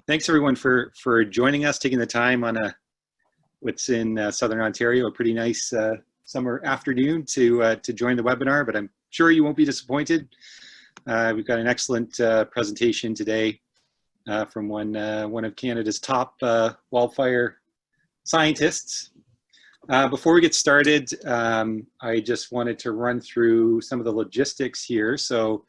Thanks everyone for joining us, taking the time on what's in Southern Ontario, a pretty nice summer afternoon to join the webinar, but I'm sure you won't be disappointed. We've got an excellent presentation today from one of Canada's top wildfire scientists. Before we get started, I just wanted to run through some of the logistics here. So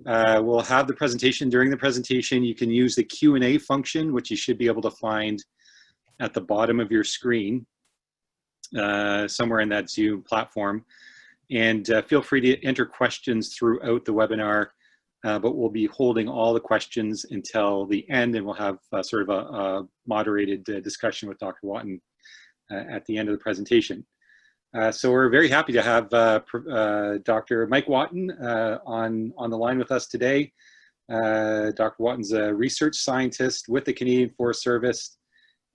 we'll have the presentation. During the presentation, you can use the Q&A function, which you should be able to find at the bottom of your screen, somewhere in that Zoom platform. And feel free to enter questions throughout the webinar, but we'll be holding all the questions until the end, and we'll have sort of a moderated discussion with Dr. Wotton at the end of the presentation. So we're very happy to have Dr. Mike Wotton on the line with us today. Dr. Wotton's a research scientist with the Canadian Forest Service.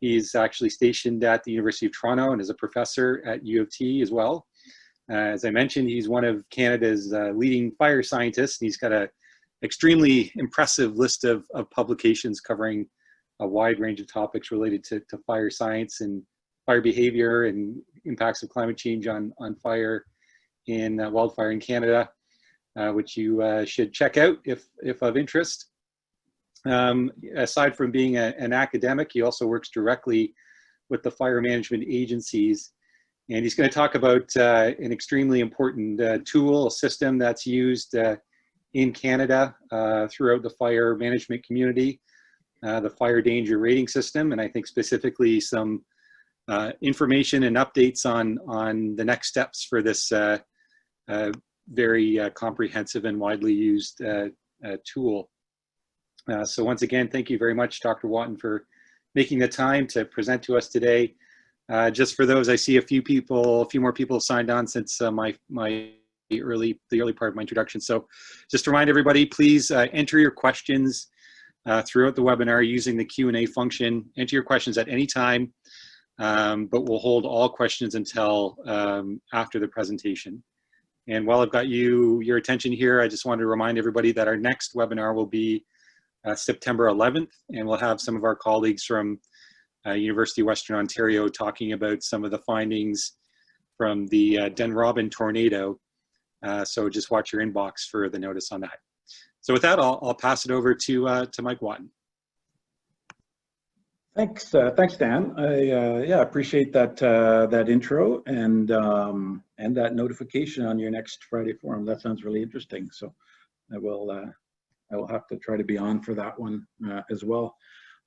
He's actually stationed at the University of Toronto and is a professor at U of T as well. As I mentioned, he's one of Canada's leading fire scientists. He's got an extremely impressive list of publications covering a wide range of topics related to fire science and fire behavior and impacts of climate change on fire in wildfire in Canada, which you should check out if of interest. Aside from being an academic, he also works directly with the fire management agencies. And he's going to talk about an extremely important tool, a system that's used in Canada throughout the fire management community, the fire danger rating system, and I think specifically some information and updates on the next steps for this very comprehensive and widely used tool. So once again, thank you very much, Dr. Wotton, for making the time to present to us today. Just for those, I see a few more people signed on since the early part of my introduction. So just to remind everybody, please enter your questions throughout the webinar using the Q&A function. Enter your questions at any time. But we'll hold all questions until after the presentation. And while I've got your attention here, I just wanted to remind everybody that our next webinar will be September 11th, and we'll have some of our colleagues from University of Western Ontario talking about some of the findings from the Denrobin tornado. So just watch your inbox for the notice on that. So with that, I'll pass it over to Mike Wotton. Thanks, Dan. I appreciate that intro and that notification on your next Friday Forum. That sounds really interesting. So I will have to try to be on for that one as well.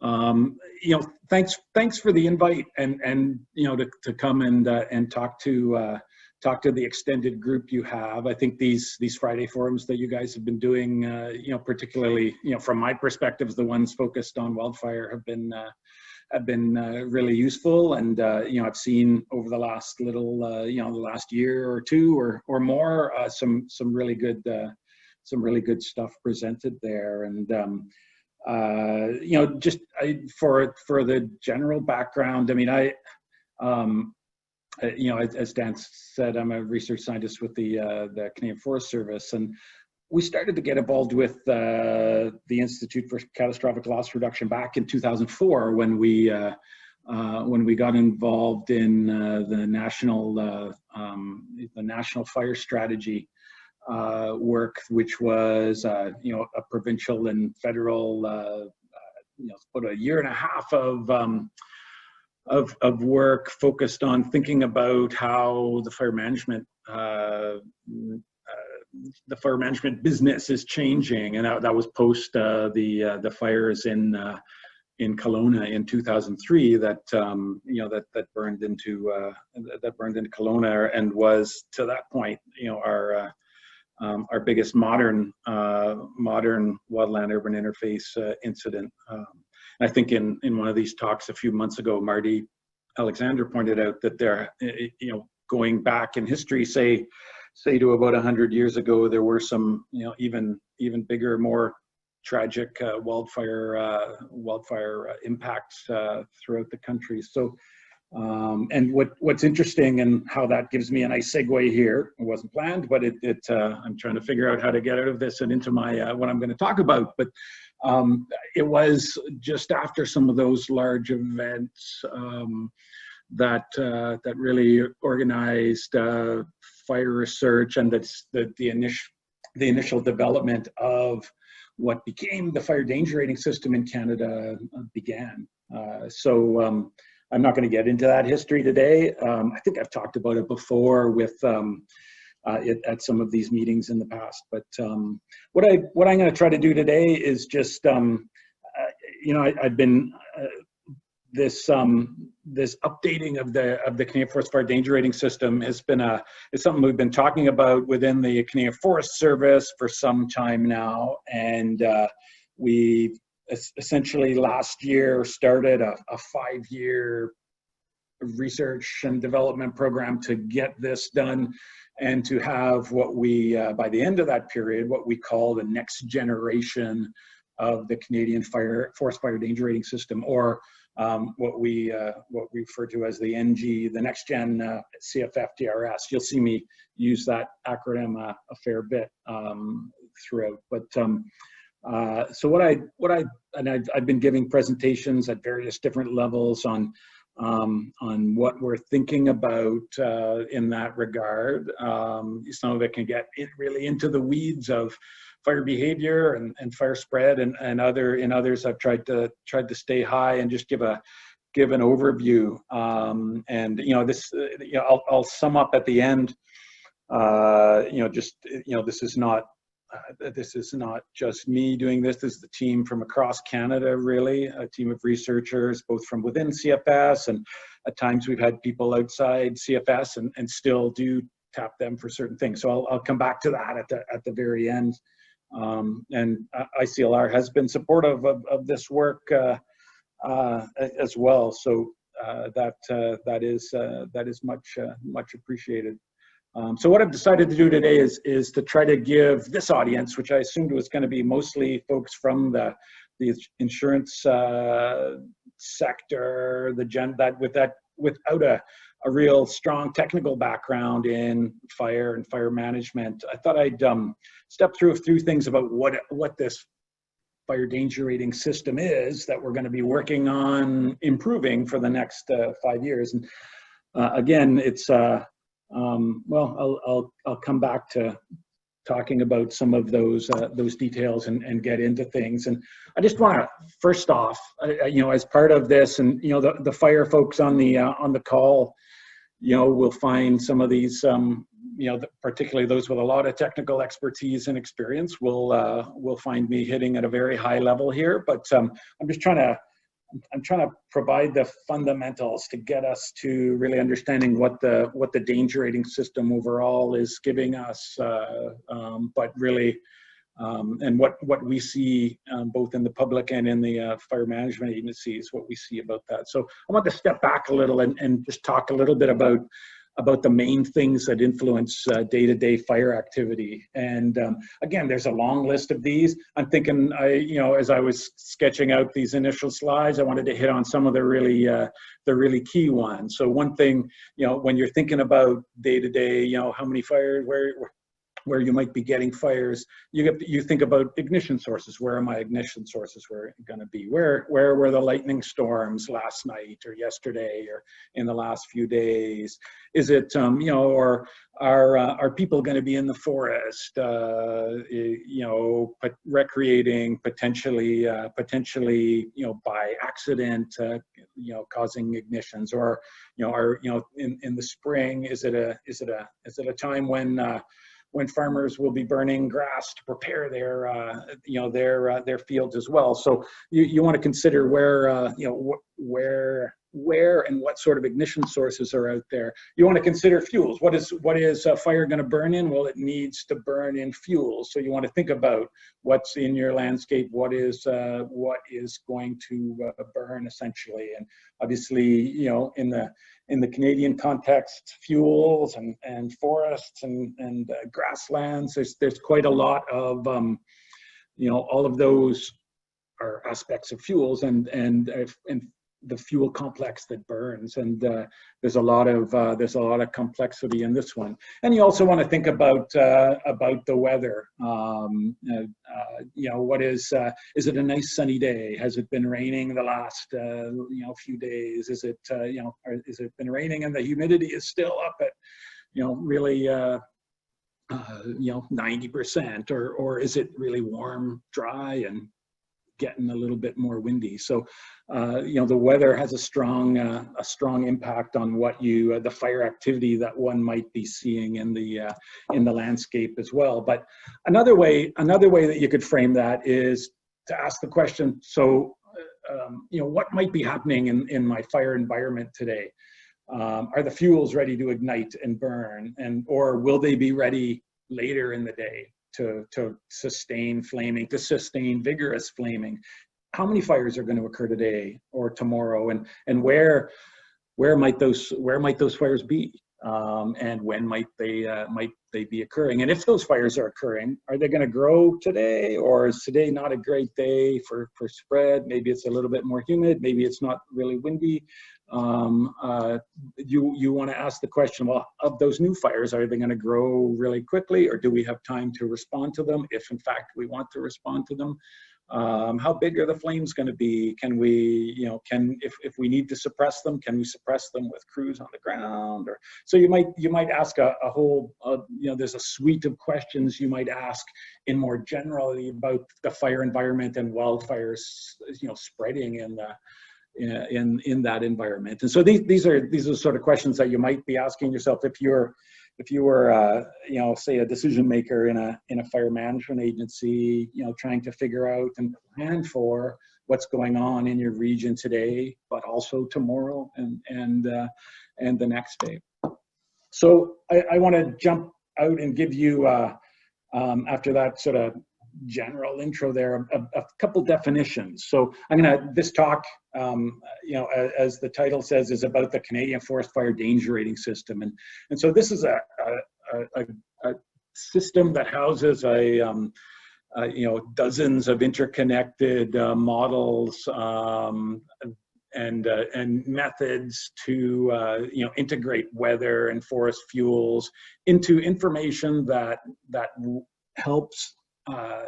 Thanks for the invite and to come and talk to the extended group you have. I think these Friday Forums that you guys have been doing, particularly from my perspective, the ones focused on wildfire have been really useful, and I've seen over the last the last year or two or more some really good stuff presented there. And for the general background, I mean, as Dan said, I'm a research scientist with the Canadian Forest Service, and we started to get involved with the Institute for Catastrophic Loss Reduction back in 2004 when we got involved in the national fire strategy work, which was a provincial and federal about a year and a half of work focused on thinking about how the fire management business is changing, and that was post the fires in Kelowna in 2003 that burned into Kelowna and was, to that point, our biggest modern wildland urban interface incident. I think in one of these talks a few months ago, Marty Alexander pointed out that there, going back in history, say to about 100 years ago, there were some, even bigger, more tragic wildfire impacts throughout the country. So And what's interesting and how that gives me a nice segue here, it wasn't planned, but I'm trying to figure out how to get out of this and into my what I'm going to talk about. But it was just after some of those large events that really organized fire research, and that's the initial development of what became the fire danger rating system in Canada began. I'm not going to get into that history today. I think I've talked about it before with at some of these meetings in the past. But what I'm going to try to do today is just I've been this updating of the Canadian Forest Fire Danger Rating System is something we've been talking about within the Canadian Forest Service for some time now, and we essentially last year started a 5-year research and development program to get this done, and to have what we by the end of that period, what we call the next generation of the Canadian Forest Fire Danger Rating System, or what we refer to as the NG, the Next Gen CFFDRS. You'll see me use that acronym a fair bit throughout. But so I've been giving presentations at various different levels on what we're thinking about in that regard. Some of it can get really into the weeds of fire behavior and fire spread, and in others I've tried to stay high and just give an overview. I'll sum up at the end. This is not just me doing this. This is the team from across Canada, really, a team of researchers, both from within CFS, and at times we've had people outside CFS and still do tap them for certain things. So I'll come back to that at the very end. And ICLR has been supportive of this work as well. So that is much appreciated. So what I've decided to do today is to try to give this audience, which I assumed was going to be mostly folks from the insurance sector, without a real strong technical background in fire and fire management. I thought I'd step through a few things about what this fire danger rating system is that we're going to be working on improving for the next 5 years. And again, it's I'll come back to talking about some of those details and get into things. And I just want to first off, as part of this, and the fire folks on the call, will find some of these, particularly those with a lot of technical expertise and experience will find me hitting at a very high level here. But I'm trying to provide the fundamentals to get us to really understanding what the danger rating system overall is giving us, but really, and what we see both in the public and in the fire management agencies, what we see about that. So I want to step back a little and just talk a little bit about the main things that influence day-to-day fire activity. And again, there's a long list of these. I'm thinking, as I was sketching out these initial slides, I wanted to hit on some of the really key ones. So one thing, when you're thinking about day-to-day, how many fires, where you might be getting fires, you think about ignition sources. Where are my ignition sources going to be? Where were the lightning storms last night or yesterday or in the last few days? Is it or are people going to be in the forest, recreating potentially by accident, causing ignitions, or in the spring, is it a time when farmers will be burning grass to prepare their fields as well? So you want to consider where and what sort of ignition sources are out there. You want to consider fuels. What is fire going to burn in? Well, it needs to burn in fuel. So you want to think about what's in your landscape, what is going to burn essentially. And obviously, in the Canadian context, fuels and forests and grasslands, there's quite a lot of all of those are aspects of fuels, and the fuel complex that burns, and there's a lot of complexity in this one. And you also want to think about the weather. You know, what is it a nice sunny day? Has it been raining the last few days? Is it is it been raining and the humidity is still up at really 90%, or is it really warm, dry, and getting a little bit more windy? So the weather has a strong impact on what the fire activity that one might be seeing in the landscape as well. But another way that you could frame that is to ask the question, so what might be happening in my fire environment today? Are the fuels ready to ignite and burn, or will they be ready later in the day to sustain flaming, to sustain vigorous flaming? How many fires are going to occur today or tomorrow, and where might those fires be, and when might they be occurring? And if those fires are occurring, are they going to grow today, or is today not a great day for spread? Maybe it's a little bit more humid, maybe it's not really windy. You want to ask the question, well, of those new fires, are they going to grow really quickly, or do we have time to respond to them, if in fact we want to respond to them? How big are the flames going to be? Can we, if we need to suppress them, can we suppress them with crews on the ground? Or so you might ask a whole, there's a suite of questions you might ask in more generally about the fire environment and wildfires, spreading in that environment. And so these are sort of questions that you might be asking yourself if you were say a decision maker in a fire management agency, trying to figure out and plan for what's going on in your region today, but also tomorrow and the next day. So I want to jump out and give you after that sort of general intro there, a couple definitions. So this talk, as the title says, is about the Canadian Forest Fire Danger Rating System. And so this is a system that houses dozens of interconnected models and methods to integrate weather and forest fuels into information that helps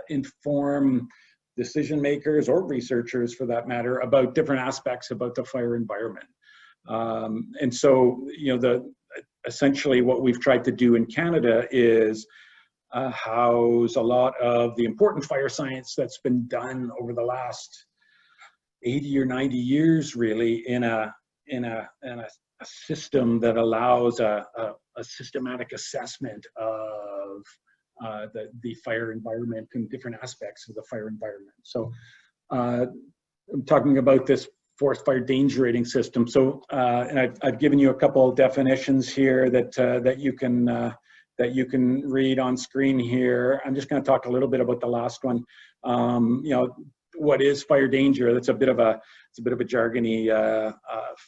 inform decision makers or researchers, for that matter, about different aspects about the fire environment. And so, essentially what we've tried to do in Canada is house a lot of the important fire science that's been done over the last 80 or 90 years, really, in a system that allows a systematic assessment of the fire environment and different aspects of the fire environment. So I'm talking about this forest fire danger rating system. So and I've given you a couple of definitions here that you can read on screen here. I'm just going to talk a little bit about the last one. What is fire danger? That's a bit of a jargony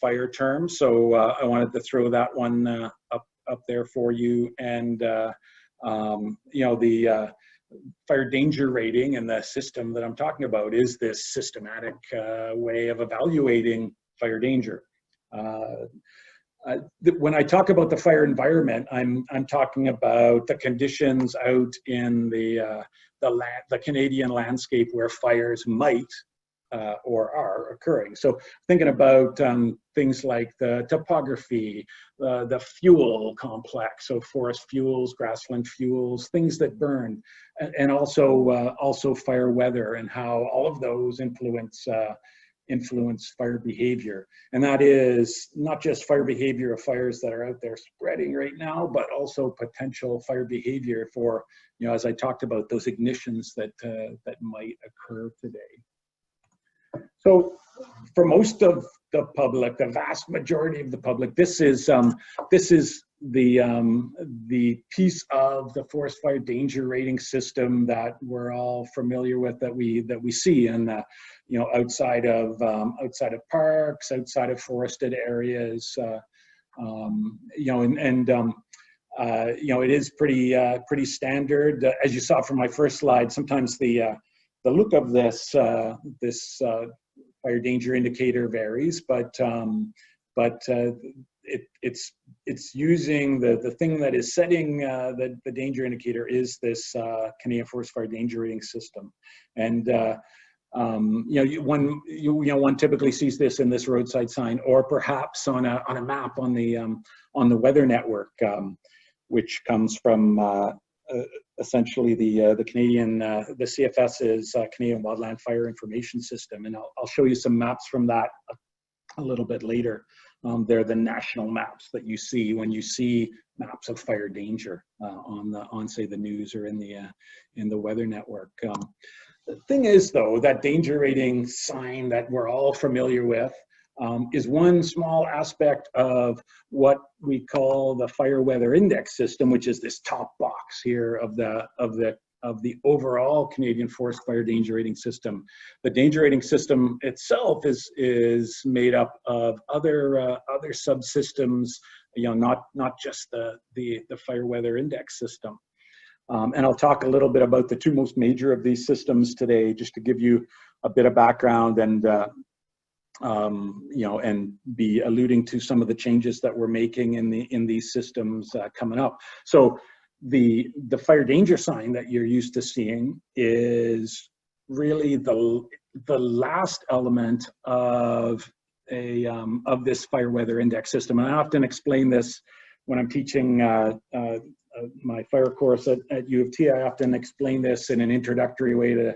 fire term. So I wanted to throw that one up there for you. And the fire danger rating and the system that I'm talking about is this systematic way of evaluating fire danger. When I talk about the fire environment, I'm talking about the conditions out in the Canadian landscape where fires might or are occurring. So thinking about things like the topography, the fuel complex, so forest fuels, grassland fuels, things that burn, and also fire weather and how all of those influence fire behavior. And that is not just fire behavior of fires that are out there spreading right now, but also potential fire behavior for, as I talked about, those ignitions that might occur today. So for most of the public, the vast majority of the public, this is the piece of the forest fire danger rating system that we're all familiar with, that we see in outside of parks, outside of forested areas, it is pretty standard. As you saw from my first slide, sometimes the look of this fire danger indicator varies, but it's using the thing that is setting the danger indicator is this Canadian Forest Fire Danger Rating System. And one typically sees this in this roadside sign, or perhaps on a map on the weather network, which comes from essentially the Canadian the CFS's Canadian Wildland Fire Information System. And I'll show you some maps from that a little bit later. They're the national maps that you see when you see maps of fire danger on say the news or in the weather network. The thing is, though, that danger rating sign that we're all familiar with is one small aspect of what we call the fire weather index system, which is this top box here of the overall Canadian Forest Fire Danger Rating System. The danger rating system itself is made up of other subsystems, not just the fire weather index system. And I'll talk a little bit about the two most major of these systems today, just to give you a bit of background and and be alluding to some of the changes that we're making in these systems coming up. So the fire danger sign that you're used to seeing is really the last element of this fire weather index system. And I often explain this when I'm teaching my fire course at U of T. I often explain this in an introductory way to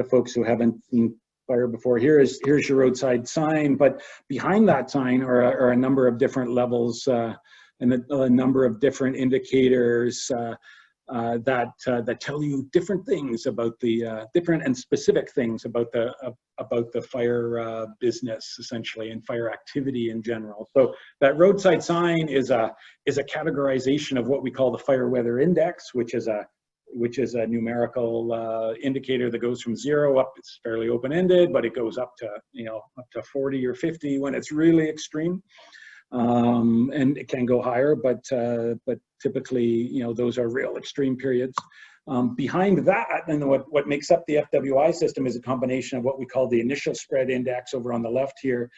folks who haven't seen fire before. Here's your roadside sign, but behind that sign are a number of different levels and a number of different indicators that tell you different things about the different and specific things about the fire business, essentially, and fire activity in general. So that roadside sign is a categorization of what we call the fire weather index, which is a numerical indicator that goes from 0 up. It's fairly open-ended, but it goes up to 40 or 50 when it's really extreme. And it can go higher, but typically, those are real extreme periods. Behind that, and what makes up the FWI system is a combination of what we call the initial spread index over on the left here,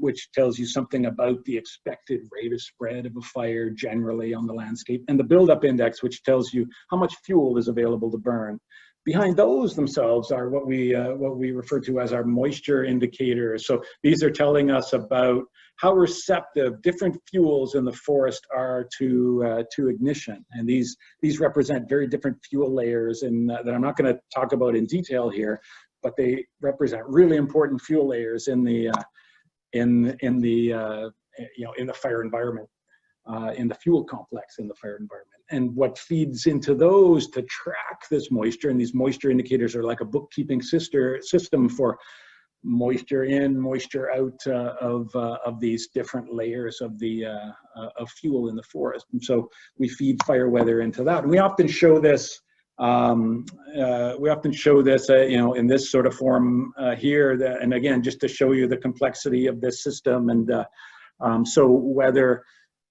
which tells you something about the expected rate of spread of a fire generally on the landscape, and the buildup index, which tells you how much fuel is available to burn. Behind those themselves are what we refer to as our moisture indicators. So these are telling us about how receptive different fuels in the forest are to ignition, and these represent very different fuel layers, and that I'm not going to talk about in detail here, but they represent really important fuel layers in the fire environment, in the fuel complex in the fire environment. And what feeds into those to track this moisture, and these moisture indicators are like a bookkeeping system for moisture in, moisture out of these different layers of fuel in the forest. And so we feed fire weather into that. And we often show this in this sort of form here, and again, just to show you the complexity of this system. And so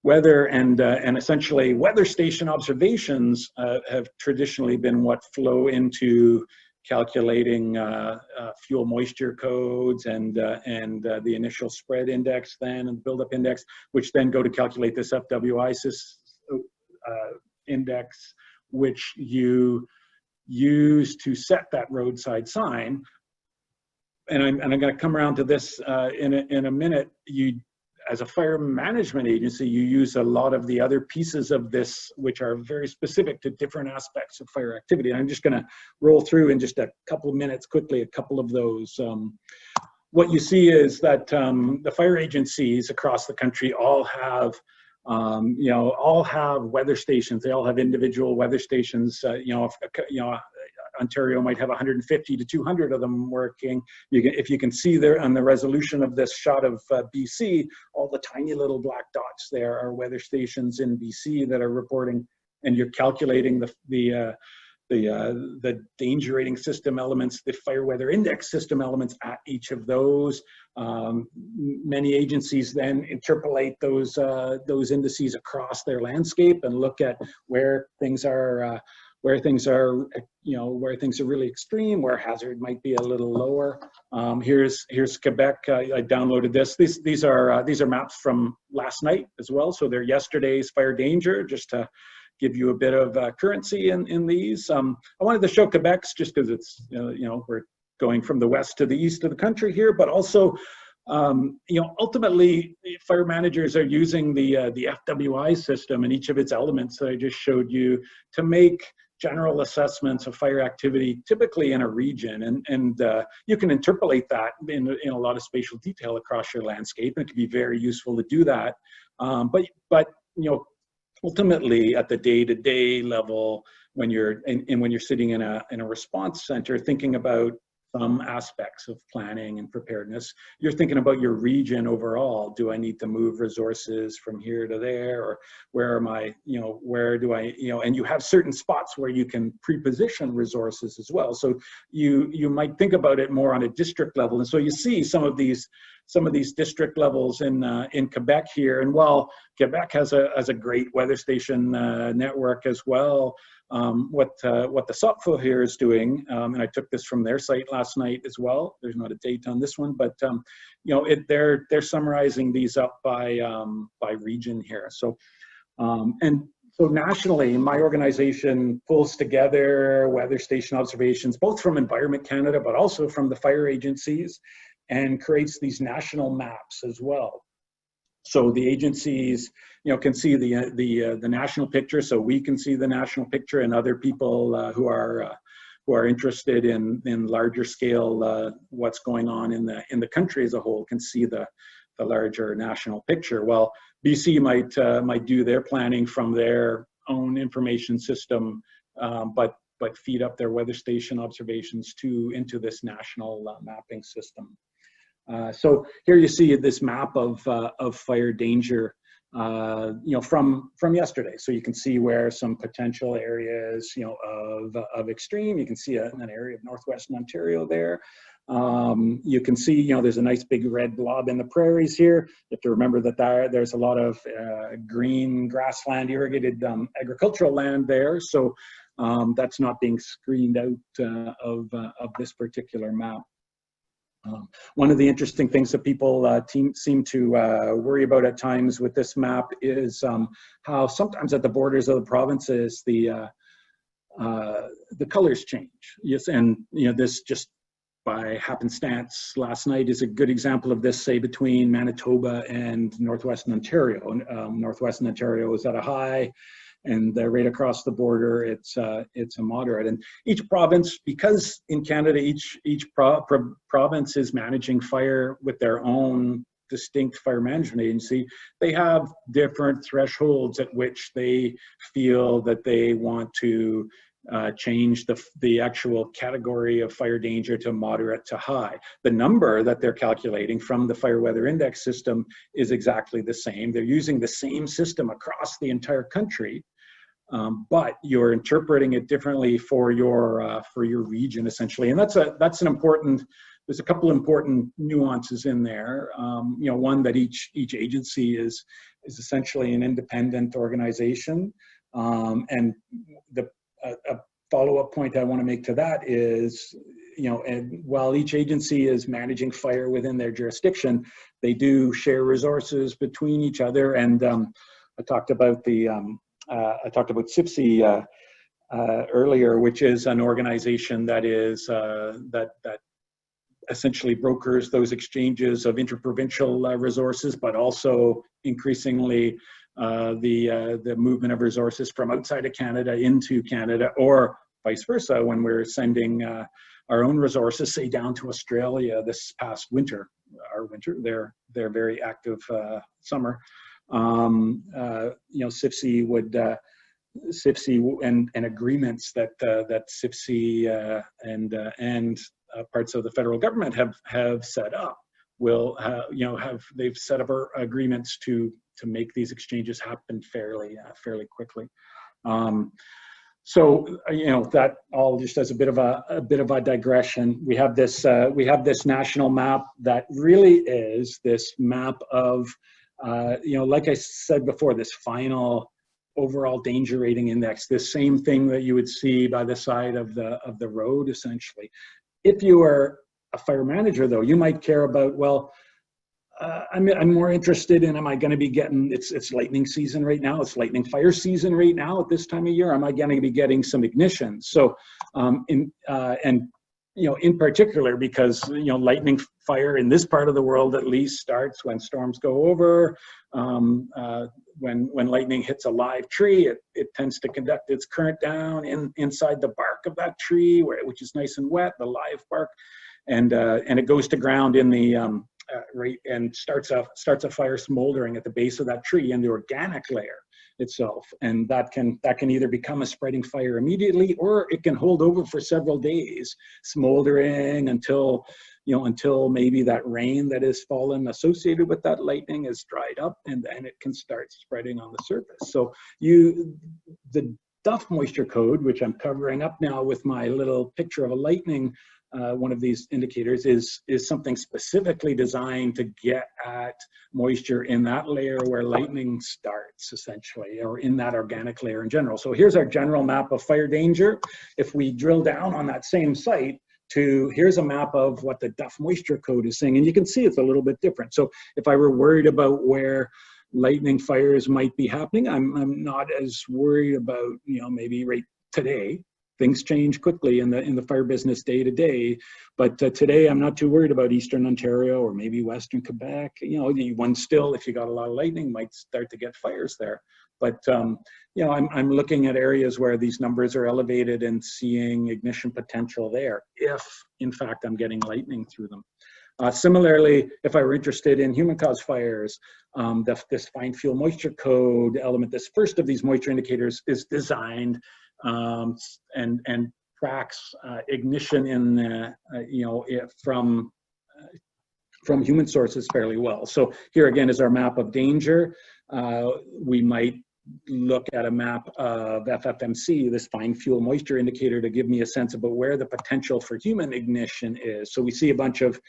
weather and essentially weather station observations have traditionally been what flow into calculating fuel moisture codes and the initial spread index then, and buildup index, which then go to calculate this FWI index, which you use to set that roadside sign. And I'm going to come around to this in a minute. As a fire management agency, you use a lot of the other pieces of this, which are very specific to different aspects of fire activity. And I'm just going to roll through in just a couple of minutes quickly a couple of those. What you see is that the fire agencies across the country all have weather stations. They all have individual weather stations. Ontario might have 150 to 200 of them working. If you can see there on the resolution of this shot of BC, all the tiny little black dots there are weather stations in BC that are reporting, and you're calculating the danger rating system elements, the fire weather index system elements at each of those. Many agencies then interpolate those indices across their landscape and look at where things are where things are, where things are really extreme, where hazard might be a little lower. Here's Quebec. I downloaded this. These are maps from last night as well. So they're yesterday's fire danger, just to give you a bit of currency in these. I wanted to show Quebec's just because it's, we're going from the west to the east of the country here, but also, ultimately fire managers are using the FWI system and each of its elements that I just showed you to make general assessments of fire activity, typically in a region, and you can interpolate that in a lot of spatial detail across your landscape, and it can be very useful to do that. But ultimately at the day-to-day level, when you're sitting in a response center thinking about some aspects of planning and preparedness, you're thinking about your region overall. Do I need to move resources from here to there, or where am I, where do I, and you have certain spots where you can pre-position resources as well. So you might think about it more on a district level. And so you see some of these district levels in Quebec here. And while Quebec has a great weather station network as well, what the SOPFO here is doing, and I took this from their site last night as well. There's not a date on this one, but they're summarizing these up by region here. So so nationally, my organization pulls together weather station observations, both from Environment Canada, but also from the fire agencies, and creates these national maps as well. So the agencies, can see the national picture, so we can see the national picture, and other people who are interested in larger scale what's going on in the country as a whole can see the larger national picture. Well, BC might do their planning from their own information system, but feed up their weather station observations into this national mapping system. So here you see this map of fire danger, from yesterday. So you can see where some potential areas, of extreme. You can see an area of northwestern Ontario there. You can see, there's a nice big red blob in the prairies here. You have to remember that there's a lot of green grassland, irrigated agricultural land there. So that's not being screened out of this particular map. One of the interesting things that people seem to worry about at times with this map is how sometimes at the borders of the provinces the colors change. Yes, and this just by happenstance last night is a good example of this, say between Manitoba and Northwestern Ontario. Northwestern Ontario is at a high, and right across the border it's a moderate. And each province, because in Canada each province is managing fire with their own distinct fire management agency, they have different thresholds at which they feel that they want to change the actual category of fire danger to moderate to high. The number that they're calculating from the fire weather index system is exactly the same. They're using the same system across the entire country, but you're interpreting it differently for your region essentially. And that's an important. There's a couple important nuances in there. One, that each agency is essentially an independent organization, and a follow-up point I want to make to that is, and while each agency is managing fire within their jurisdiction, they do share resources between each other. And I talked about CIFFC earlier, which is an organization that is that essentially brokers those exchanges of interprovincial resources, but also increasingly the movement of resources from outside of Canada into Canada, or vice versa, when we're sending our own resources, say down to Australia this past winter, their very active summer. CIFFC and agreements that CIFFC and parts of the federal government have set up will they've set up agreements to make these exchanges happen fairly quickly. So that all just as a bit of a digression. We have this national map that really is this map of like I said before, this final overall danger rating index, the same thing that you would see by the side of the road, essentially. If you are a fire manager, though, you might care about, well, I'm more interested in, am I going to be getting, it's lightning season right now, it's lightning fire season right now at this time of year, am I going to be getting some ignition? So, and you know, in particular, because, you know, lightning fire in this part of the world at least starts when storms go over. When lightning hits a live tree, it tends to conduct its current down inside the bark of that tree, which is nice and wet, the live bark, and it goes to ground in the right, and starts a fire smoldering at the base of that tree in the organic layer itself, and that can either become a spreading fire immediately, or it can hold over for several days, smoldering until, you know, until maybe that rain that has fallen associated with that lightning is dried up, and then it can start spreading on the surface. So the Duff moisture code, which I'm covering up now with my little picture of a lightning, one of these indicators, is something specifically designed to get at moisture in that layer where lightning starts, essentially, or in that organic layer in general. So here's our general map of fire danger. If we drill down on that same site to, here's a map of what the Duff moisture code is saying, and you can see it's a little bit different. So if I were worried about where lightning fires might be happening, I'm not as worried about, you know, maybe right today. Things change quickly in the fire business day to day, but today I'm not too worried about Eastern Ontario or maybe Western Quebec. You know, one still, if you got a lot of lightning, might start to get fires there. But you know, I'm looking at areas where these numbers are elevated and seeing ignition potential there, if in fact I'm getting lightning through them. Similarly, if I were interested in human-caused fires, this fine fuel moisture code element, this first of these moisture indicators, is designed and tracks ignition in you know, from human sources fairly well. So here again is our map of danger. We might look at a map of FFMC, this fine fuel moisture indicator, to give me a sense about where the potential for human ignition is. So we see a bunch of,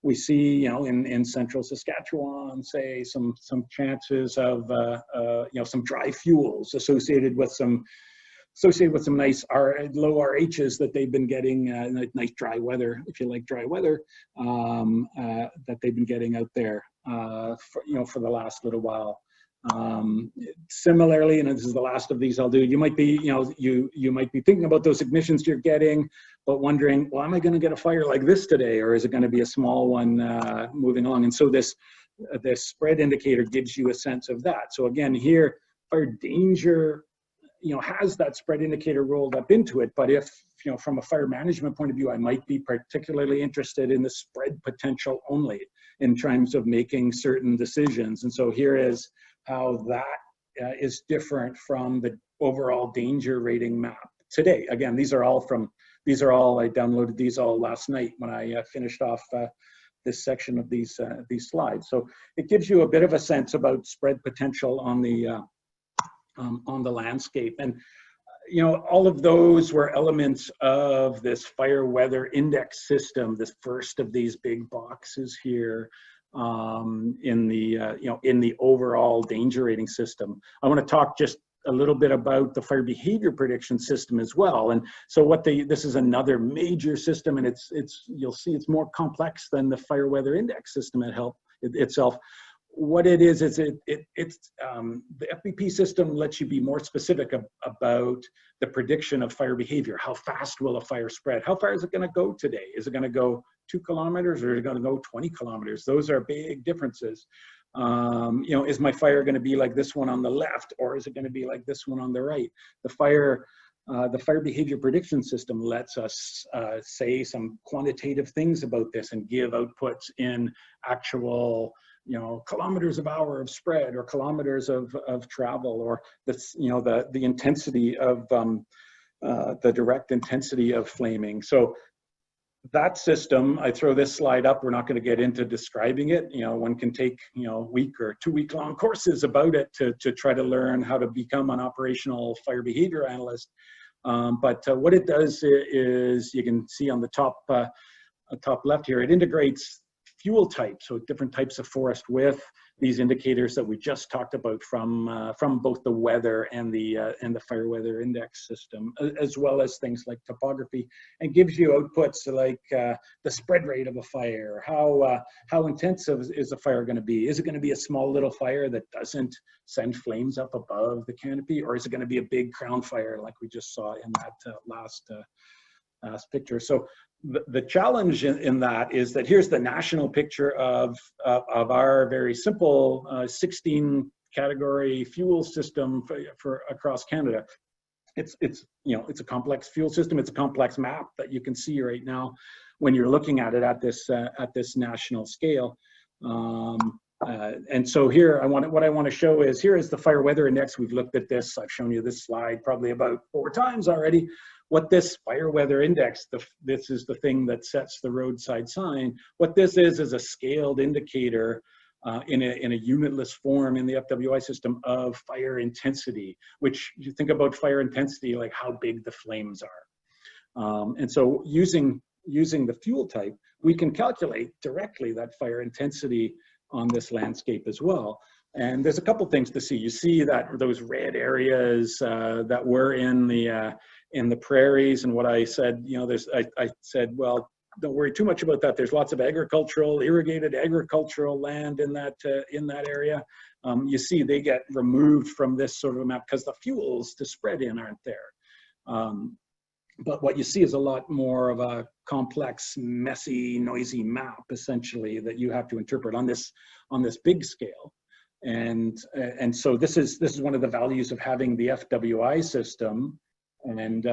we see, you know, in central Saskatchewan, say, some chances of you know, some dry fuels associated with some nice low RHs that they've been getting, nice dry weather, if you like dry weather, that they've been getting out there, you know, for the last little while. Similarly, and this is the last of these I'll do, you might be, you know, you might be thinking about those ignitions you're getting, but wondering, well, am I going to get a fire like this today, or is it going to be a small one moving along? And so this spread indicator gives you a sense of that. So again, here, fire danger, you know, has that spread indicator rolled up into it. But if, you know, from a fire management point of view, I might be particularly interested in the spread potential only in terms of making certain decisions. And so here is how that is different from the overall danger rating map today. Again, these are all, I downloaded these all last night when I finished off this section of these slides. So it gives you a bit of a sense about spread potential on the landscape. And, you know, all of those were elements of this fire weather index system, this first of these big boxes here, in the, you know, in the overall danger rating system. I want to talk just a little bit about the fire behavior prediction system as well. And so this is another major system, and you'll see it's more complex than the fire weather index system itself. What it is it's the FBP system lets you be more specific about the prediction of fire behavior. How fast will a fire spread? How far is it going to go today? Is it going to go 2 kilometers, or is it going to go 20 kilometers? Those are big differences. You know, is my fire going to be like this one on the left, or is it going to be like this one on the right? The fire behavior prediction system lets us say some quantitative things about this and give outputs in actual, you know, kilometers of hour of spread, or kilometers of travel, or this, you know, the intensity of the direct intensity of flaming. So that system, I throw this slide up, we're not going to get into describing it. You know, one can take, you know, week or 2 week long courses about it to try to learn how to become an operational fire behavior analyst. But what it does is, you can see on the top left here, it integrates fuel types, so different types of forest with these indicators that we just talked about from both the weather and the fire weather index system, as well as things like topography, and gives you outputs like the spread rate of a fire, how intensive is a fire going to be? Is it going to be a small little fire that doesn't send flames up above the canopy, or is it going to be a big crown fire like we just saw in that last picture? So the challenge in that is that here's the national picture of our very simple 16 category fuel system for across Canada. It's a complex fuel system. It's a complex map that you can see right now when you're looking at it at this national scale. And so here, what I want to show is, here is the fire weather index. We've looked at this. I've shown you this slide probably about 4 times already. What this fire weather index, this is the thing that sets the roadside sign. What this is a scaled indicator in a unitless form in the FWI system of fire intensity, which you think about fire intensity, like how big the flames are. And so using the fuel type, we can calculate directly that fire intensity on this landscape as well. And there's a couple things to see. You see that those red areas that were in the prairies, and what I said, I said, well, don't worry too much about that. There's lots of irrigated agricultural land in that area. You see they get removed from this sort of a map because the fuels to spread in aren't there. But what you see is a lot more of a complex, messy, noisy map, essentially, that you have to interpret on this big scale. And so this is one of the values of having the FWI system, and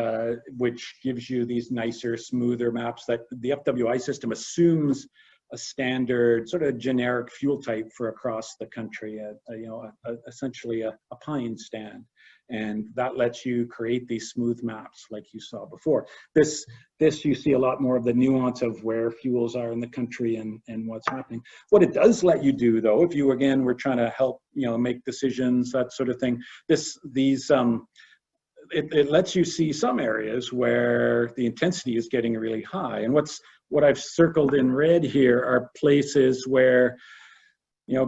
which gives you these nicer, smoother maps. That the FWI system assumes a standard sort of generic fuel type for across the country, essentially a pine stand. And that lets you create these smooth maps like you saw before. This you see a lot more of the nuance of where fuels are in the country and what's happening. What it does let you do, though, if you again were trying to help make decisions, that sort of thing, it lets you see some areas where the intensity is getting really high. And what I've circled in red here are places where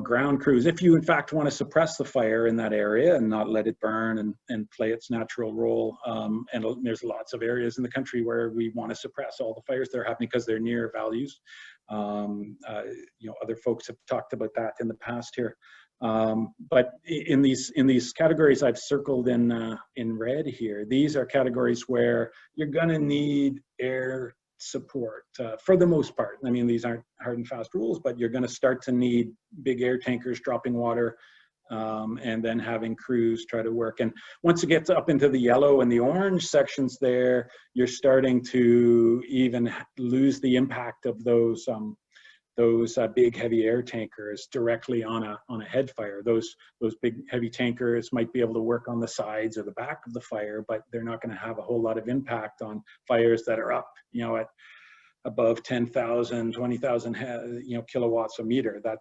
ground crews, if you in fact want to suppress the fire in that area and not let it burn and play its natural role, and there's lots of areas in the country where we want to suppress all the fires that are happening because they're near values. Other folks have talked about that in the past here. But in these categories I've circled in red here, these are categories where you're going to need air support for the most part. I mean, these aren't hard and fast rules, but you're going to start to need big air tankers dropping water, and then having crews try to work. And once it gets up into the yellow and the orange sections there, you're starting to even lose the impact of those big heavy air tankers directly on a head fire. Those big heavy tankers might be able to work on the sides or the back of the fire, but they're not going to have a whole lot of impact on fires that are up, at above 10,000, 20,000, kilowatts a meter. That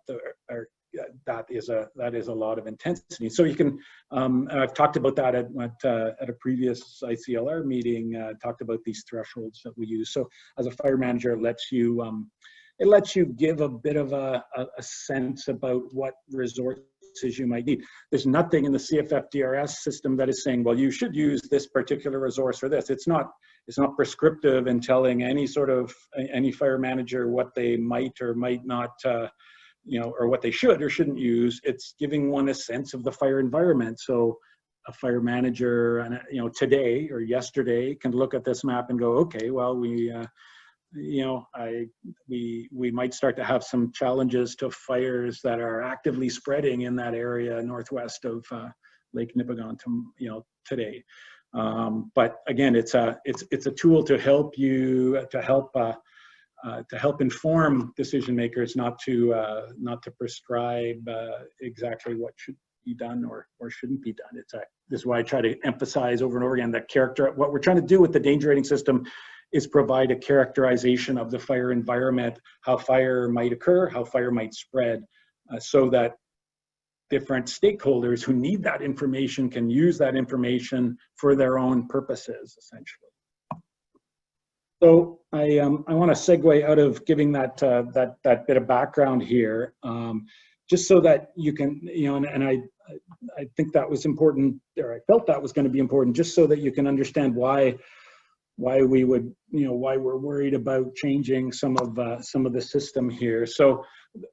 is a lot of intensity. So you can, and I've talked about that at a previous ICLR meeting. Talked about these thresholds that we use. So as a fire manager, it lets you give a bit of a sense about what resources you might need. There's nothing in the CFFDRS system that is saying, well, you should use this particular resource for this. It's not prescriptive in telling any fire manager what they might or might not, or what they should or shouldn't use. It's giving one a sense of the fire environment. So a fire manager, today or yesterday can look at this map and go, okay, well, we might start to have some challenges to fires that are actively spreading in that area northwest of Lake Nipigon today. But again, it's a tool to help you to help inform decision makers, not to prescribe exactly what should be done or shouldn't be done. This is why I try to emphasize over and over again that what we're trying to do with the danger rating system is provide a characterization of the fire environment, how fire might occur, how fire might spread, so that different stakeholders who need that information can use that information for their own purposes, essentially. So I want to segue out of giving that that bit of background here, just so that you can, and I think that was important, or I felt that was going to be important, just so that you can understand why we would, why we're worried about changing some of the system here. So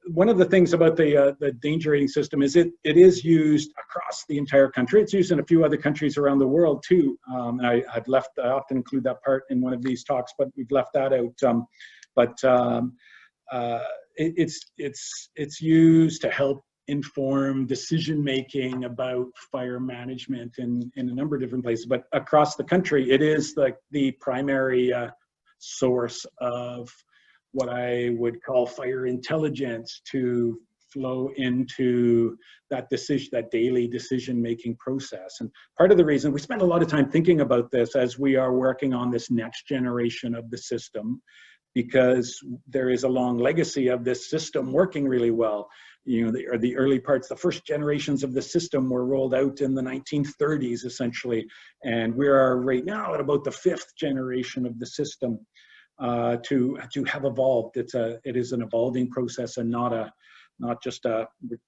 one of the things about the danger rating system is it is used across the entire country. It's used in a few other countries around the world too. And I often include that part in one of these talks, but we've left that out. It's used to help inform decision-making about fire management in a number of different places. But across the country, it is like the primary source of what I would call fire intelligence to flow into that daily decision-making process. And part of the reason we spend a lot of time thinking about this as we are working on this next generation of the system, because there is a long legacy of this system working really well. The early parts, the first generations of the system were rolled out in the 1930s, essentially. And we are right now at about the 5th generation of the system to have evolved. It is an evolving process and not just we're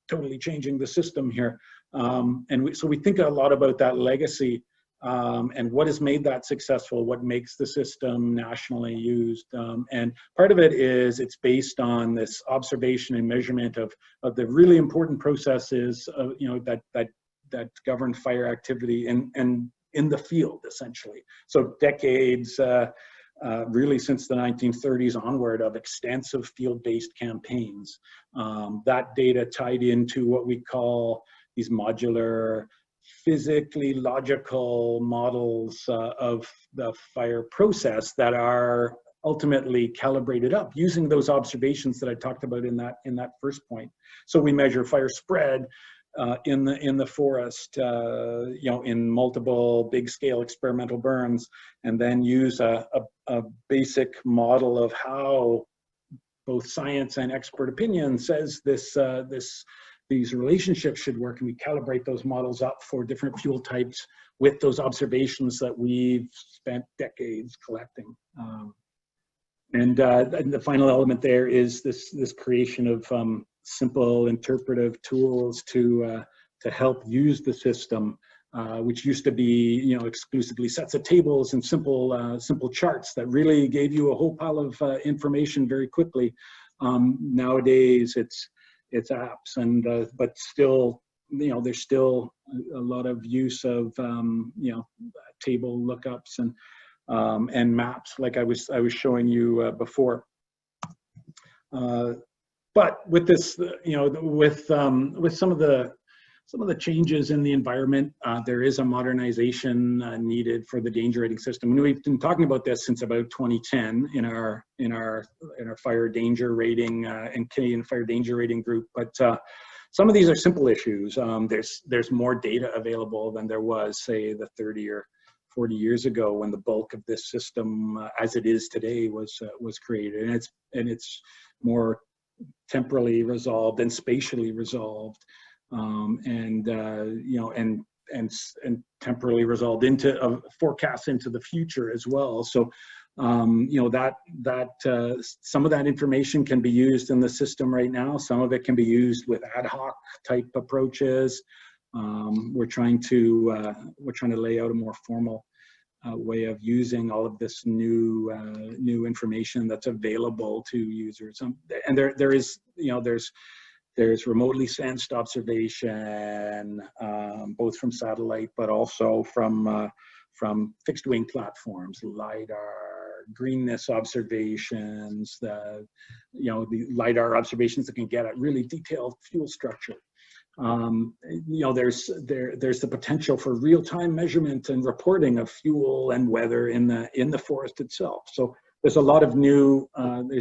totally changing the system here. So we think a lot about that legacy. And what has made that successful, what makes the system nationally used. And part of it is it's based on this observation and measurement of the really important processes that govern fire activity and in the field, essentially. So decades, really since the 1930s onward, of extensive field-based campaigns. That data tied into what we call these modular, physically logical models of the fire process that are ultimately calibrated up using those observations that I talked about in that first point. So we measure fire spread in the forest, in multiple big scale experimental burns, and then use a basic model of how both science and expert opinion says these relationships should work, and we calibrate those models up for different fuel types with those observations that we've spent decades collecting. And the final element there is this creation of simple interpretive tools to help use the system, which used to be exclusively sets of tables and simple charts that really gave you a whole pile of information very quickly. Nowadays it's apps, and but still, there's still a lot of use of table lookups and maps, like I was showing you before. But with this, with some of the changes in the environment, there is a modernization needed for the danger rating system. And we've been talking about this since about 2010 in our fire danger rating and Canadian Fire Danger Rating Group. But some of these are simple issues. There's more data available than there was, say, the 30 or 40 years ago when the bulk of this system, as it is today, was created, and it's more temporally resolved and spatially resolved. And temporally resolved into forecasts into the future as well. So, some of that information can be used in the system right now. Some of it can be used with ad hoc type approaches. We're trying to lay out a more formal way of using all of this new information that's available to users. And there's remotely sensed observation, both from satellite, but also from fixed wing platforms, LiDAR, greenness observations, the LiDAR observations that can get at really detailed fuel structure. There's the potential for real-time measurement and reporting of fuel and weather in the forest itself. So there's a lot of new,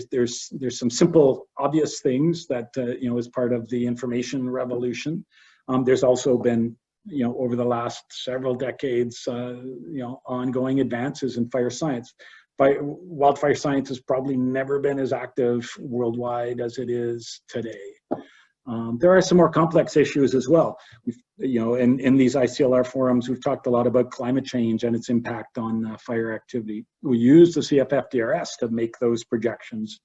there's some simple, obvious things that, is part of the information revolution. There's also been, over the last several decades, ongoing advances in fire science. Wildfire science has probably never been as active worldwide as it is today. There are some more complex issues as well. In these ICLR forums, we've talked a lot about climate change and its impact on fire activity. We use the CFFDRS to make those projections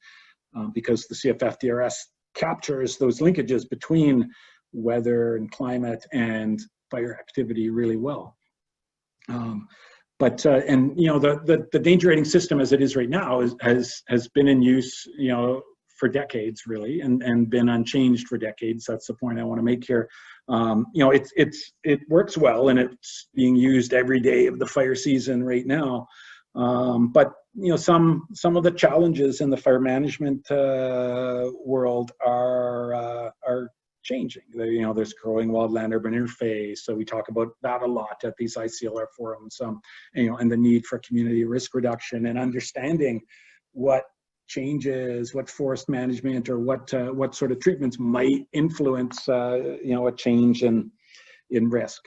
because the CFFDRS captures those linkages between weather and climate and fire activity really well. The danger rating system as it is right now has been in use, for decades really, and been unchanged for decades. That's the point I want to make here. It works well, and it's being used every day of the fire season right now. But some of the challenges in the fire management world are changing. There's growing wildland-urban interface, so we talk about that a lot at these ICLR forums. And the need for community risk reduction and understanding what changes, what forest management or what sort of treatments might influence a change in risk.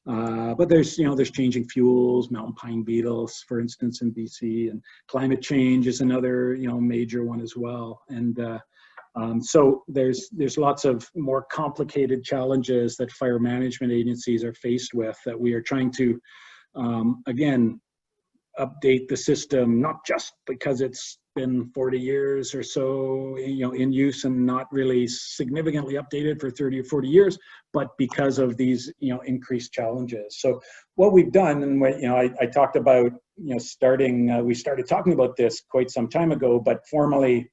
But there's changing fuels, mountain pine beetles, for instance, in BC, and climate change is another major one as well. And so there's lots of more complicated challenges that fire management agencies are faced with that we are trying to again update the system, not just because it's been 40 years or so in use and not really significantly updated for 30 or 40 years, but because of these increased challenges. So what we've done, and I talked about we started talking about this quite some time ago, but formally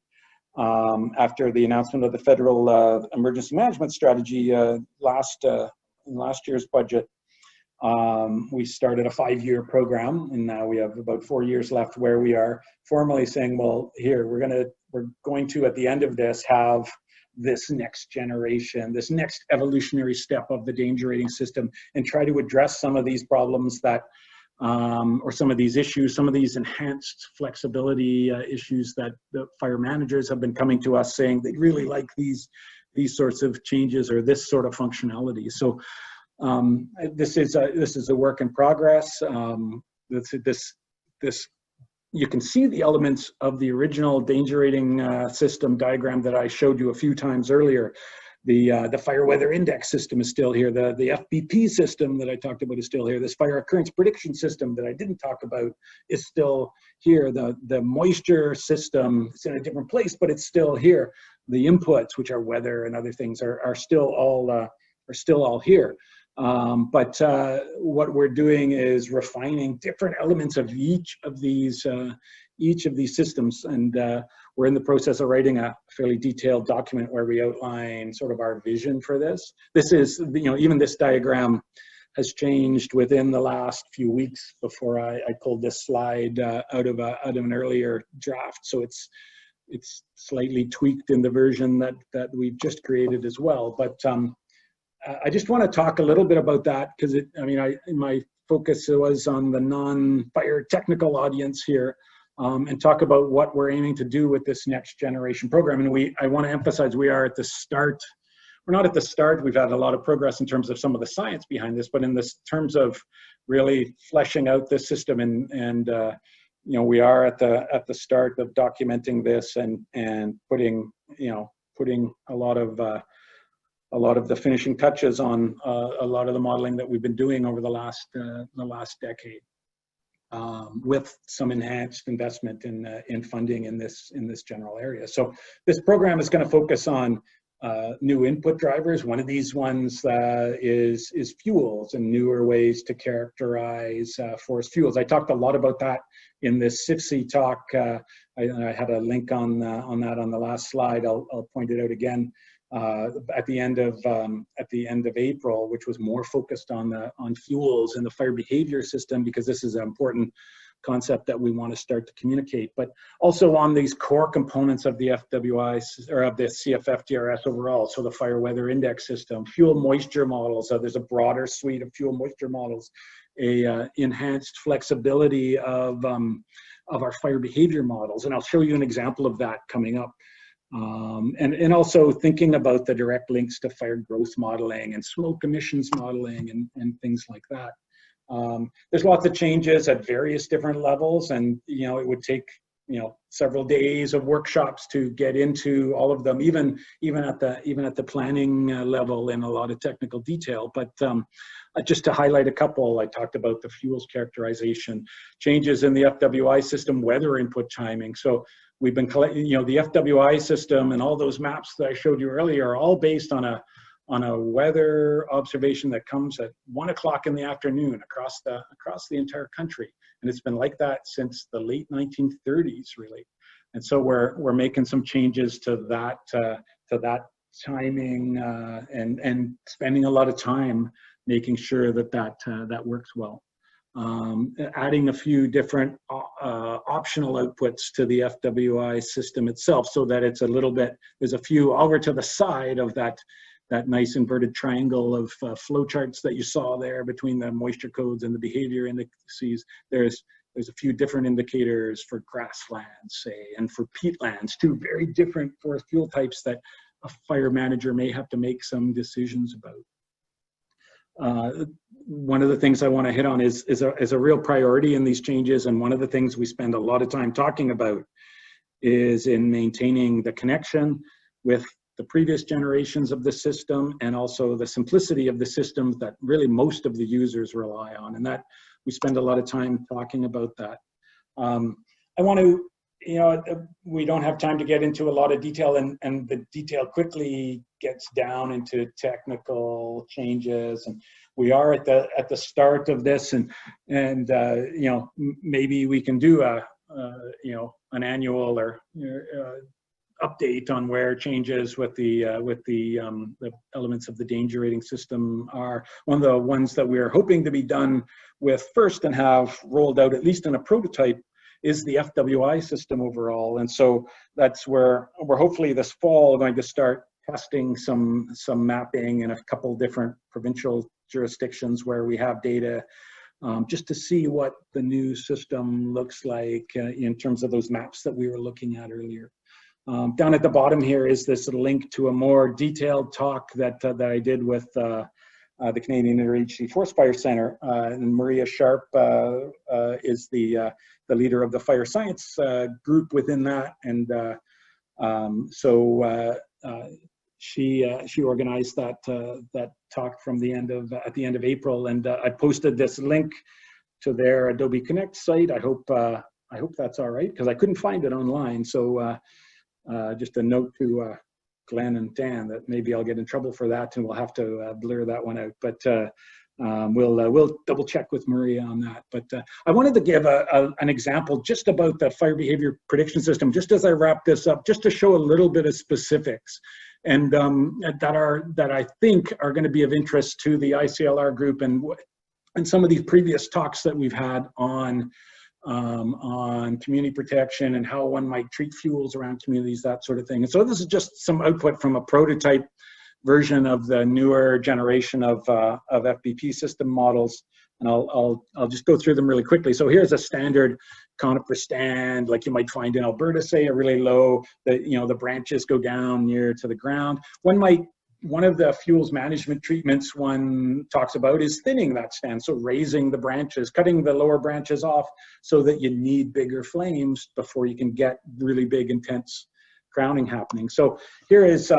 after the announcement of the federal emergency management strategy last year's budget, we started a 5-year program, and now we have about 4 years left where we are formally saying, well, here, we're going to at the end of this have this next generation, this next evolutionary step of the danger rating system, and try to address some of these problems that or some of these issues, some of these enhanced flexibility issues that the fire managers have been coming to us saying they really like these sorts of changes or this sort of functionality. So this is a work in progress. You can see the elements of the original danger rating system diagram that I showed you a few times earlier. The fire weather index system is still here. The FBP system that I talked about is still here. This fire occurrence prediction system that I didn't talk about is still here. The moisture system is in a different place, but it's still here. The inputs, which are weather and other things, are still all here. But what we're doing is refining different elements of each of these systems, and we're in the process of writing a fairly detailed document where we outline sort of our vision for this. This is, even this diagram has changed within the last few weeks before I pulled this slide out of an earlier draft. So it's slightly tweaked in the version that we've just created as well. But I just want to talk a little bit about that because my focus was on the non-fire technical audience here, and talk about what we're aiming to do with this next generation program. And I want to emphasize we are at the start. We're not at the start. We've had a lot of progress in terms of some of the science behind this, but in this terms of really fleshing out this system, and we are at the start of documenting this and putting a lot of the finishing touches on a lot of the modeling that we've been doing over the last decade, with some enhanced investment in funding in this general area. So this program is going to focus on new input drivers. One of these ones is fuels and newer ways to characterize forest fuels. I talked a lot about that in this CFFC talk. I had a link on that on the last slide. I'll point it out again. At the end of April, which was more focused on fuels and the fire behavior system, because this is an important concept that we want to start to communicate, but also on these core components of the FWI or of the CFFDRS overall. So the fire weather index system, fuel moisture models. So there's a broader suite of fuel moisture models, a enhanced flexibility of our fire behavior models, and I'll show you an example of that coming up. And also thinking about the direct links to fire growth modeling and smoke emissions modeling and things like that. There's lots of changes at various different levels, and it would take several days of workshops to get into all of them, even at the planning level in a lot of technical detail. But just to highlight a couple, I talked about the fuels characterization, changes in the FWI system, weather input timing. So we've been collecting, the FWI system and all those maps that I showed you earlier are all based on a weather observation that comes at 1 o'clock in the afternoon across the entire country. And it's been like that since the late 1930s, really. And so we're making some changes to that timing and spending a lot of time making sure that works well. Adding a few different optional outputs to the FWI system itself, so that it's a little bit, there's a few over to the side of that nice inverted triangle of flowcharts that you saw there between the moisture codes and the behavior indices. There's a few different indicators for grasslands, say, and for peatlands, two very different forest fuel types that a fire manager may have to make some decisions about. One of the things I want to hit on is a real priority in these changes, and one of the things we spend a lot of time talking about is in maintaining the connection with the previous generations of the system, and also the simplicity of the systems that really most of the users rely on, and that we spend a lot of time talking about that. I want to, we don't have time to get into a lot of detail, and the detail quickly gets down into technical changes, and we are at the start of this, and maybe we can do an annual or update on where changes with the elements of the danger rating system are. One of the ones that we're hoping to be done with first and have rolled out, at least in a prototype, is the FWI system overall. And so that's where we're hopefully this fall going to start testing some mapping in a couple different provincial jurisdictions where we have data, just to see what the new system looks like in terms of those maps that we were looking at earlier. Down at the bottom here is this link to a more detailed talk that I did with the Canadian Interagency Forest Fire Center, and Maria Sharp is the leader of the fire science group within that, and she organized that talk from at the end of April, and I posted this link to their Adobe Connect site. I hope that's all right, because I couldn't find it online. So just a note to Glenn and Dan that maybe I'll get in trouble for that, and we'll have to blur that one out. But we'll double check with Maria on that. But I wanted to give an example just about the fire behavior prediction system, just as I wrap this up, just to show a little bit of specifics, and that I think are going to be of interest to the ICLR group and some of these previous talks that we've had on community protection and how one might treat fuels around communities, that sort of thing. And so this is just some output from a prototype version of the newer generation of FBP system models, and I'll just go through them really quickly. So here's a standard conifer stand, like you might find in Alberta, say, a really low, the branches go down near to the ground. One of the fuels management treatments one talks about is thinning that stand, so raising the branches, cutting the lower branches off so that you need bigger flames before you can get really big, intense crowning happening. So here is,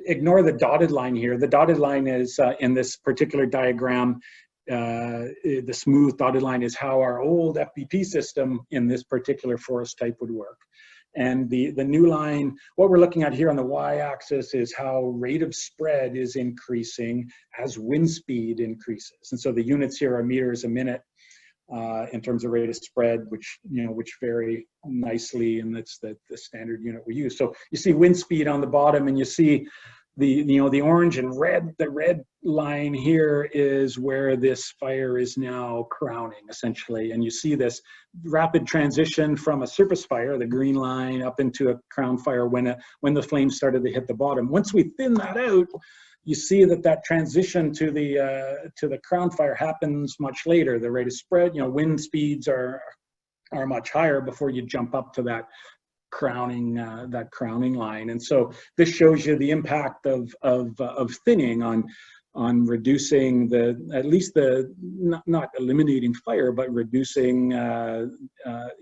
ignore the dotted line here. The dotted line is, in this particular diagram, the smooth dotted line is how our old FBP system in this particular forest type would work. And the new line, what we're looking at here on the y-axis is how rate of spread is increasing as wind speed increases. And so the units here are meters a minute in terms of rate of spread, which vary nicely, and that's the standard unit we use. So you see wind speed on the bottom, and you see the orange and red. The red line here is where this fire is now crowning, essentially. And you see this rapid transition from a surface fire, the green line, up into a crown fire when the flames started to hit the bottom. Once we thin that out, you see that transition to the crown fire happens much later. The rate of spread, wind speeds are much higher before you jump up to that crowning line. And so this shows you the impact of thinning on reducing at least not eliminating fire, but reducing,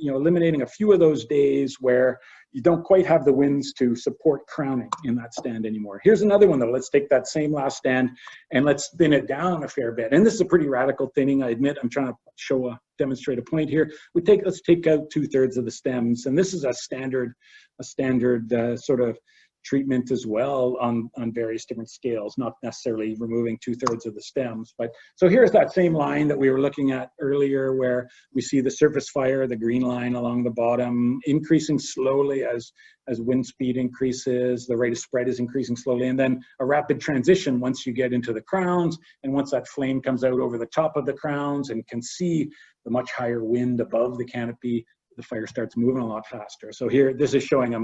eliminating a few of those days where you don't quite have the winds to support crowning in that stand anymore. Here's another one though. Let's take that same last stand and let's thin it down a fair bit. And this is a pretty radical thinning, I admit. I'm trying to demonstrate a point here. Let's take out 2/3 of the stems, and this is a standard sort of treatment as well on various different scales, not necessarily removing 2/3 of the stems. But so here's that same line that we were looking at earlier, where we see the surface fire, the green line along the bottom, increasing slowly as wind speed increases, the rate of spread is increasing slowly, and then a rapid transition once you get into the crowns, and once that flame comes out over the top of the crowns and can see the much higher wind above the canopy, the fire starts moving a lot faster. So here, this is showing a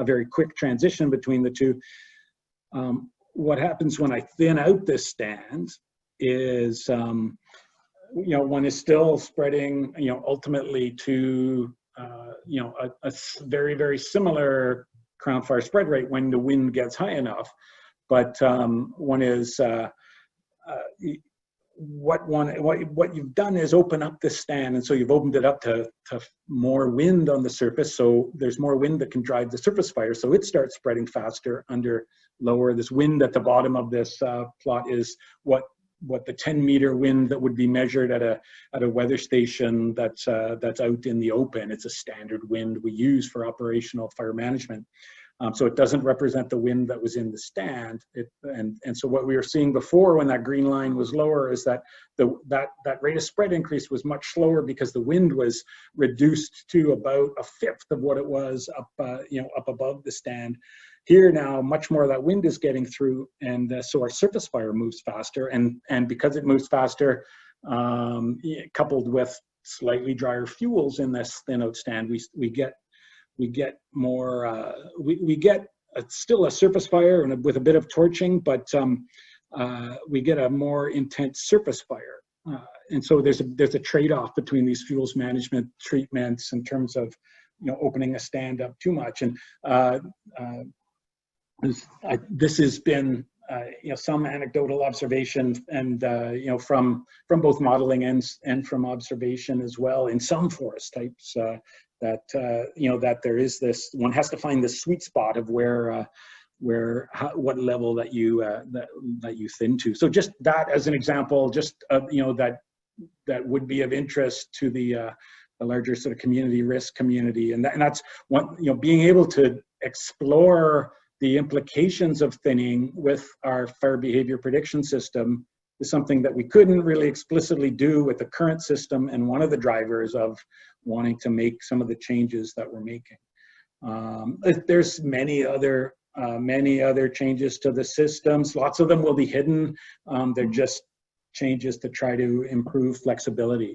very quick transition between the two. What happens when I thin out this stand is, one is still spreading, ultimately to, a very, very similar crown fire spread rate when the wind gets high enough. But one is, what you've done is open up this stand, and so you've opened it up to more wind on the surface, so there's more wind that can drive the surface fire, so it starts spreading faster under lower. This wind at the bottom of this plot is what the 10-meter wind that would be measured at a weather station that's out in the open. It's a standard wind we use for operational fire management. So it doesn't represent the wind that was in the stand. And so what we were seeing before when that green line was lower is that that rate of spread increase was much slower because the wind was reduced to about 1/5 of what it was up above the stand. Here now, much more of that wind is getting through, and so our surface fire moves faster. And because it moves faster, coupled with slightly drier fuels in this thin out stand, we get more, we get still a surface fire and with a bit of torching, but we get a more intense surface fire. And so there's a trade-off between these fuels management treatments in terms of, opening a stand up too much. And this has been, some anecdotal observation and, from both modeling and from observation as well in some forest types, that there is this, one has to find the sweet spot of what level that you thin to. So just that as an example, that would be of interest to the larger sort of community risk community, and that's one, being able to explore the implications of thinning with our fire behavior prediction system is something that we couldn't really explicitly do with the current system, and one of the drivers of wanting to make some of the changes that we're making. There's many other changes to the systems. Lots of them will be hidden. They're just changes to try to improve flexibility.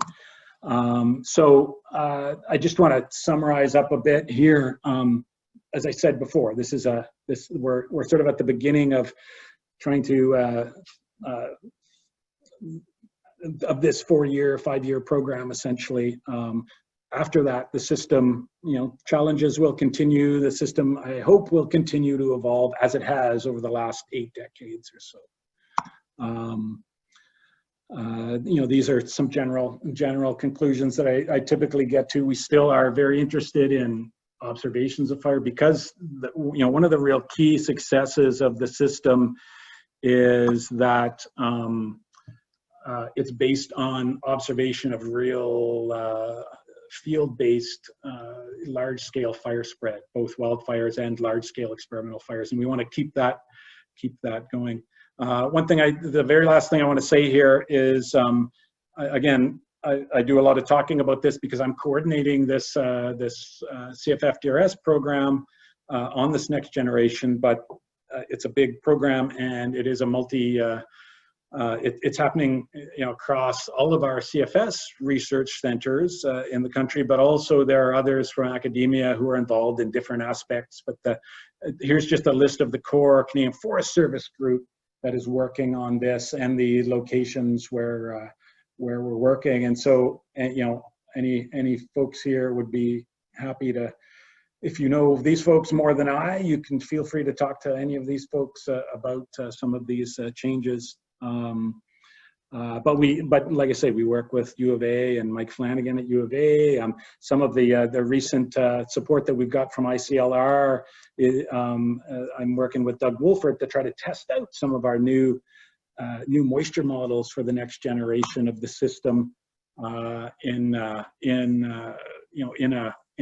So I just want to summarize up a bit here. As I said before, we're sort of at the beginning of trying to of this 4-year, 5-year program, essentially. After that, the system, challenges will continue. The system, I hope, will continue to evolve as it has over the last 8 decades or so. These are some general conclusions that I typically get to. We still are very interested in observations of fire because one of the real key successes of the system is that it's based on observation of real field-based large-scale fire spread, both wildfires and large-scale experimental fires, and we want to keep that going. One thing, the very last thing I want to say here is, again, I do a lot of talking about this because I'm coordinating this CFFDRS program on this next generation, but it's a big program and it is a it's happening across all of our CFS research centers in the country, but also there are others from academia who are involved in different aspects. But here's just a list of the core Canadian Forest Service group that is working on this and the locations where we're working. And so, any folks here would be happy to, if you know these folks more than I, you can feel free to talk to any of these folks about some of these changes But like I say, we work with U of A and Mike Flanagan at U of A. Some of the recent support that we've got from ICLR, I'm working with Doug Wolfert to try to test out some of our new moisture models for the next generation of the system in a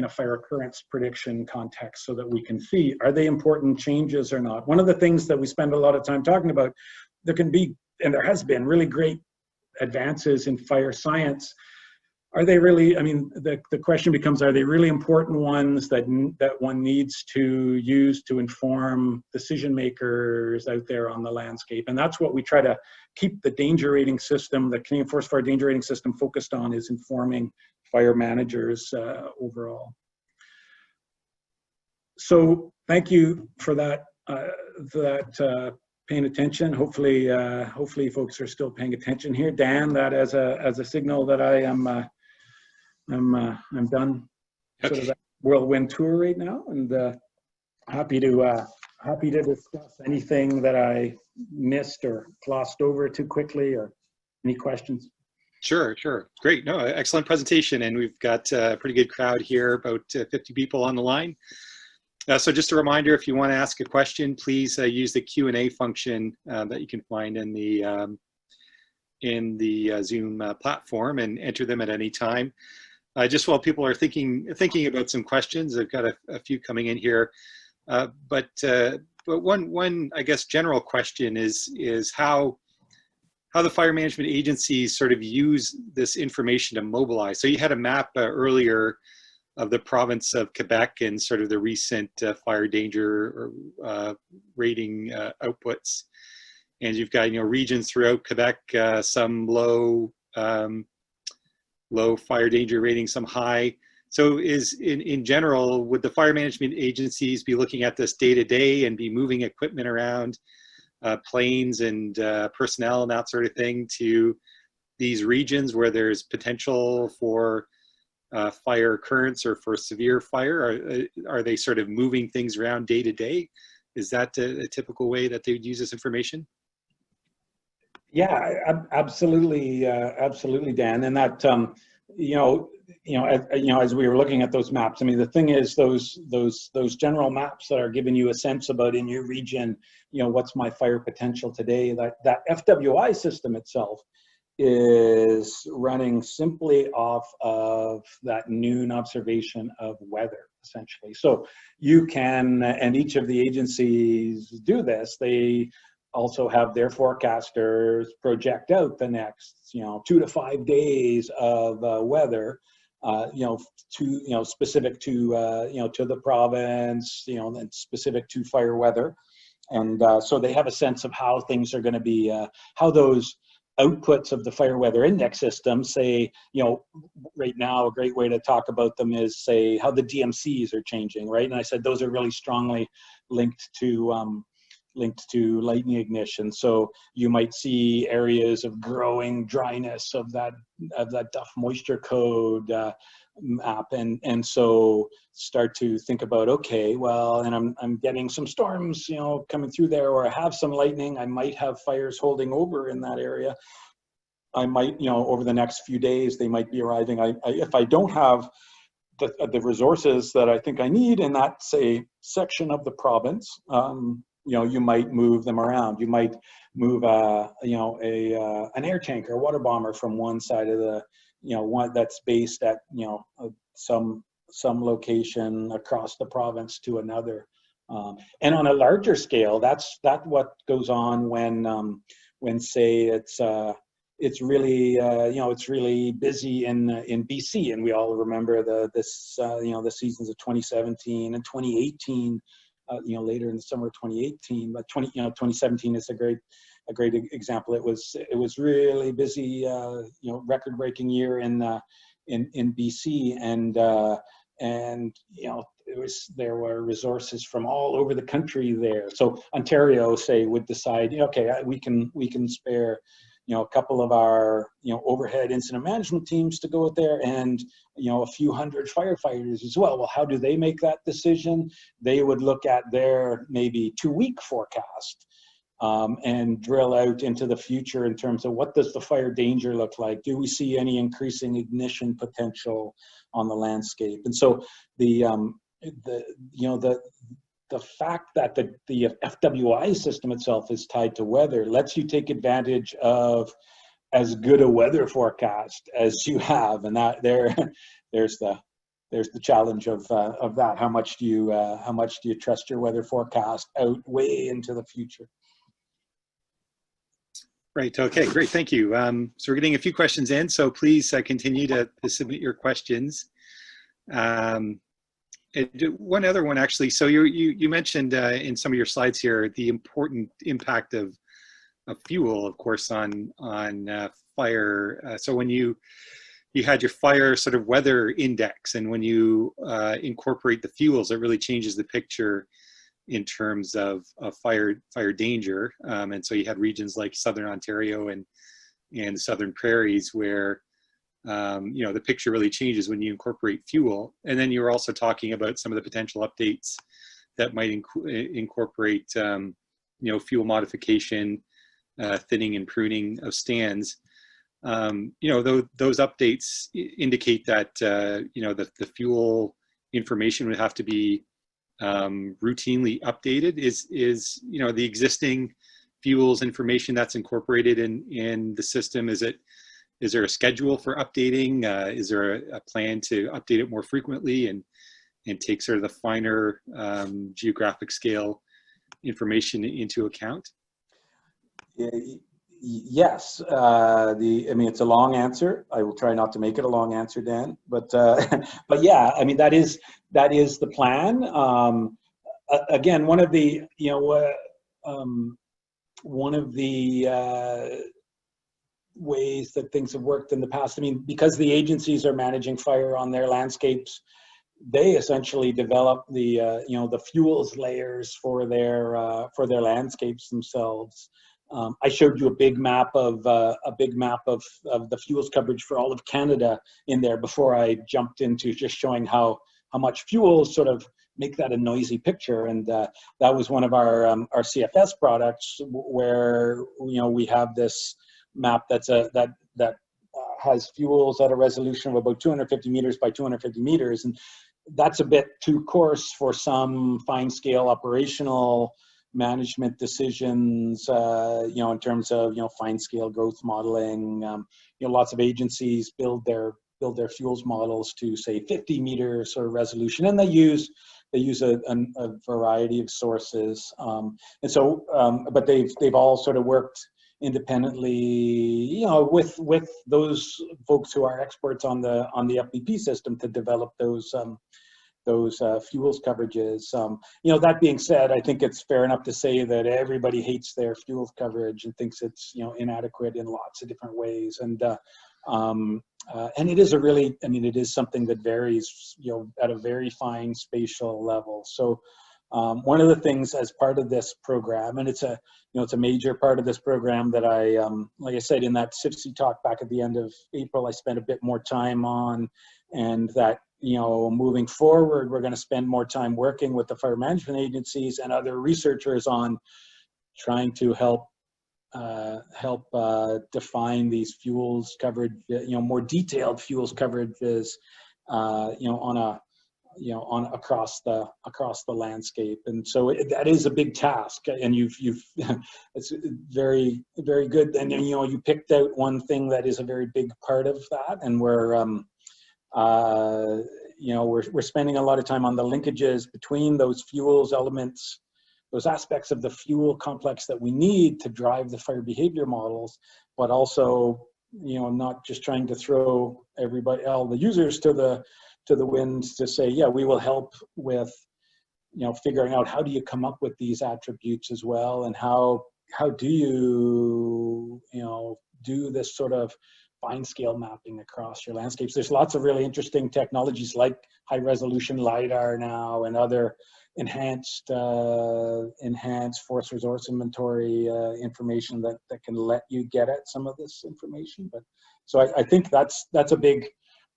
fire occurrence prediction context, so that we can see, are they important changes or not. One of the things that we spend a lot of time talking about, there can be, and there has been, really great advances in fire science. Are they really, I mean, the question becomes, are they really important ones that one needs to use to inform decision makers out there on the landscape? And that's what we try to keep the danger rating system, the Canadian Forest Fire danger rating system, focused on, is informing fire managers overall. So thank you for that, paying attention. Hopefully folks are still paying attention here. Dan, that as a signal that I am I'm done sort of that whirlwind tour right now, and happy to discuss anything that I missed or glossed over too quickly, or any questions. Sure. Great. No, excellent presentation. And we've got a pretty good crowd here, about 50 people on the line. So just a reminder, if you want to ask a question, please use the Q&A function that you can find in the Zoom platform, and enter them at any time. Just while people are thinking about some questions, I've got a few coming in here. But one, I guess, general question is how the fire management agencies sort of use this information to mobilize. So you had a map earlier of the province of Quebec and sort of the recent fire danger rating outputs. And you've got, regions throughout Quebec, some low fire danger rating, some high. So in general, would the fire management agencies be looking at this day to day and be moving equipment around, planes and personnel and that sort of thing, to these regions where there's potential for fire occurrence or for severe fire? Are they sort of moving things around day to day? Is that a typical way that they would use this information? Yeah, absolutely, Dan. And that, as we were looking at those maps, I mean, the thing is, those general maps that are giving you a sense about in your region, what's my fire potential today, that FWI system itself is running simply off of that noon observation of weather, essentially. So you can, and each of the agencies do this, they also have their forecasters project out the next 2 to 5 days of weather, specific to the province, and specific to fire weather. And so they have a sense of how things are going to be, how those outputs of the fire weather index system, say, right now, a great way to talk about them is, say, how the DMCs are changing, right? And I said those are really strongly linked to lightning ignition. So you might see areas of growing dryness of that Duff moisture code map, and so start to think about, okay, well, and I'm getting some storms, coming through there, or I have some lightning. I might have fires holding over in that area. I might, over the next few days, they might be arriving. If I don't have the resources that I think I need in that, say, section of the province, you might move them around. You might move an air tanker, water bomber from one side of the, one that's based at some location across the province to another. And on a larger scale, that's what goes on when say it's really it's really busy in BC, and we all remember the seasons of 2017 and 2018. Later in the summer of 2018, but 2017 is a great example. It was really busy, record-breaking year in BC, and there were resources from all over the country there. So Ontario, say, would decide, okay, we can spare a couple of our overhead incident management teams to go out there, and a few hundred firefighters as well. Well, how do they make that decision? They would look at their maybe 2-week forecast and drill out into the future in terms of what does the fire danger look like? Do we see any increasing ignition potential on the landscape? And so the fact that the FWI system itself is tied to weather lets you take advantage of as good a weather forecast as you have, and that there's the challenge of that. How much do you trust your weather forecast out way into the future? Right. Okay. Great. Thank you. So we're getting a few questions in, so please continue to submit your questions. One other one, actually. So you mentioned in some of your slides here the important impact of fuel, of course, on fire. So when you had your fire sort of weather index, and when you incorporate the fuels, it really changes the picture in terms of fire danger. And so you had regions like Southern Ontario and Southern Prairies where the picture really changes when you incorporate fuel. And then you were also talking about some of the potential updates that might incorporate fuel modification, thinning and pruning of stands. Those updates indicate that the fuel information would have to be routinely updated. Is the existing fuels information that's incorporated in the system, is there a schedule for updating? Is there a plan to update it more frequently and take sort of the finer geographic scale information into account? Yes. It's a long answer. I will try not to make it a long answer, Dan. But yeah, I mean that is the plan. Again, one of the ways that things have worked in the past. I mean, because the agencies are managing fire on their landscapes, they essentially develop the fuels layers for their landscapes themselves. I showed you a big map of the fuels coverage for all of Canada in there before I jumped into just showing how much fuels sort of make that a noisy picture. And that was one of our CFS products where we have this map that has fuels at a resolution of about 250 meters by 250 meters, and that's a bit too coarse for some fine scale operational management decisions, in terms of fine scale growth modeling. Lots of agencies build their fuels models to say 50 meter sort of resolution, and they use a variety of sources, and so but they've all sort of worked independently, with those folks who are experts on the FBP system to develop those fuels coverages. That being said, I think it's fair enough to say that everybody hates their fuels coverage and thinks it's inadequate in lots of different ways, and it is it is something that varies at a very fine spatial level. So one of the things as part of this program, and it's a major part of this program that I, like I said, in that CIFC talk back at the end of April, I spent a bit more time on, and that, moving forward, we're going to spend more time working with the fire management agencies and other researchers on trying to help define these fuels coverage, more detailed fuels coverages, across the landscape. And so that is a big task, and you've it's very, very good. And you picked out one thing that is a very big part of that, and we're spending a lot of time on the linkages between those fuels elements, those aspects of the fuel complex that we need to drive the fire behavior models, but also not just trying to throw all the users to the winds to say, yeah, we will help with figuring out how do you come up with these attributes as well, and how do you do this sort of fine scale mapping across your landscapes. There's lots of really interesting technologies like high resolution LiDAR now, and other enhanced force resource inventory information that can let you get at some of this information. But so I think that's a big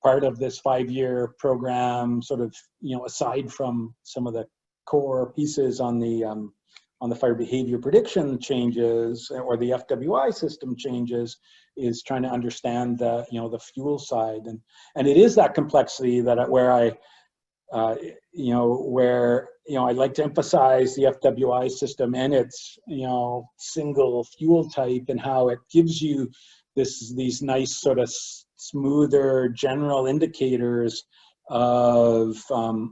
part of this 5-year program, sort of aside from some of the core pieces on the the fire behavior prediction changes or the FWI system changes is trying to understand the, the fuel side. And it is that complexity that where I I'd like to emphasize the FWI system and its, single fuel type, and how it gives you these nice sort of smoother general indicators of fire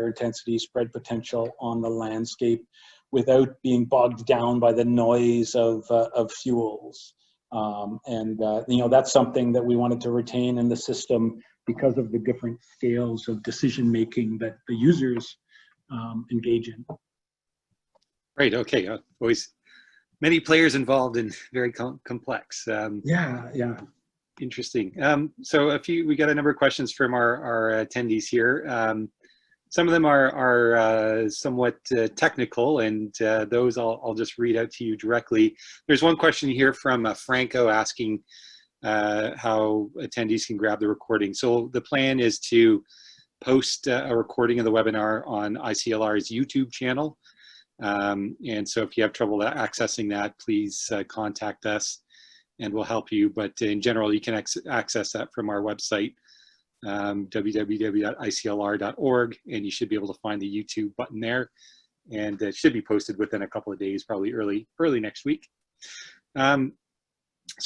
intensity, spread potential on the landscape, without being bogged down by the noise of fuels. That's something that we wanted to retain in the system because of the different scales of decision making that the users engage in. Right. Okay. Always many players involved and very complex. Yeah. Interesting. So we got a number of questions from our attendees here. Some of them are somewhat technical, and those I'll just read out to you directly. There's one question here from Franco asking how attendees can grab the recording. So the plan is to post a recording of the webinar on ICLR's YouTube channel. And so if you have trouble accessing that, please contact us and we'll help you. But in general, you can access that from our website, www.iclr.org, and you should be able to find the YouTube button there. And it should be posted within a couple of days, probably early next week. So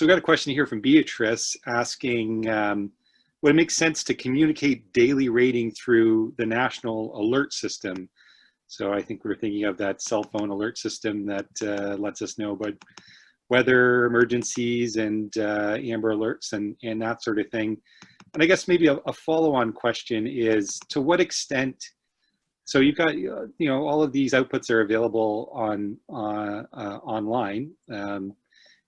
we got a question here from Beatrice asking, would it make sense to communicate daily rating through the national alert system? So I think we're thinking of that cell phone alert system that lets us know about weather emergencies and amber alerts and that sort of thing. And I guess maybe a follow-on question is, to what extent, so you've got, all of these outputs are available online,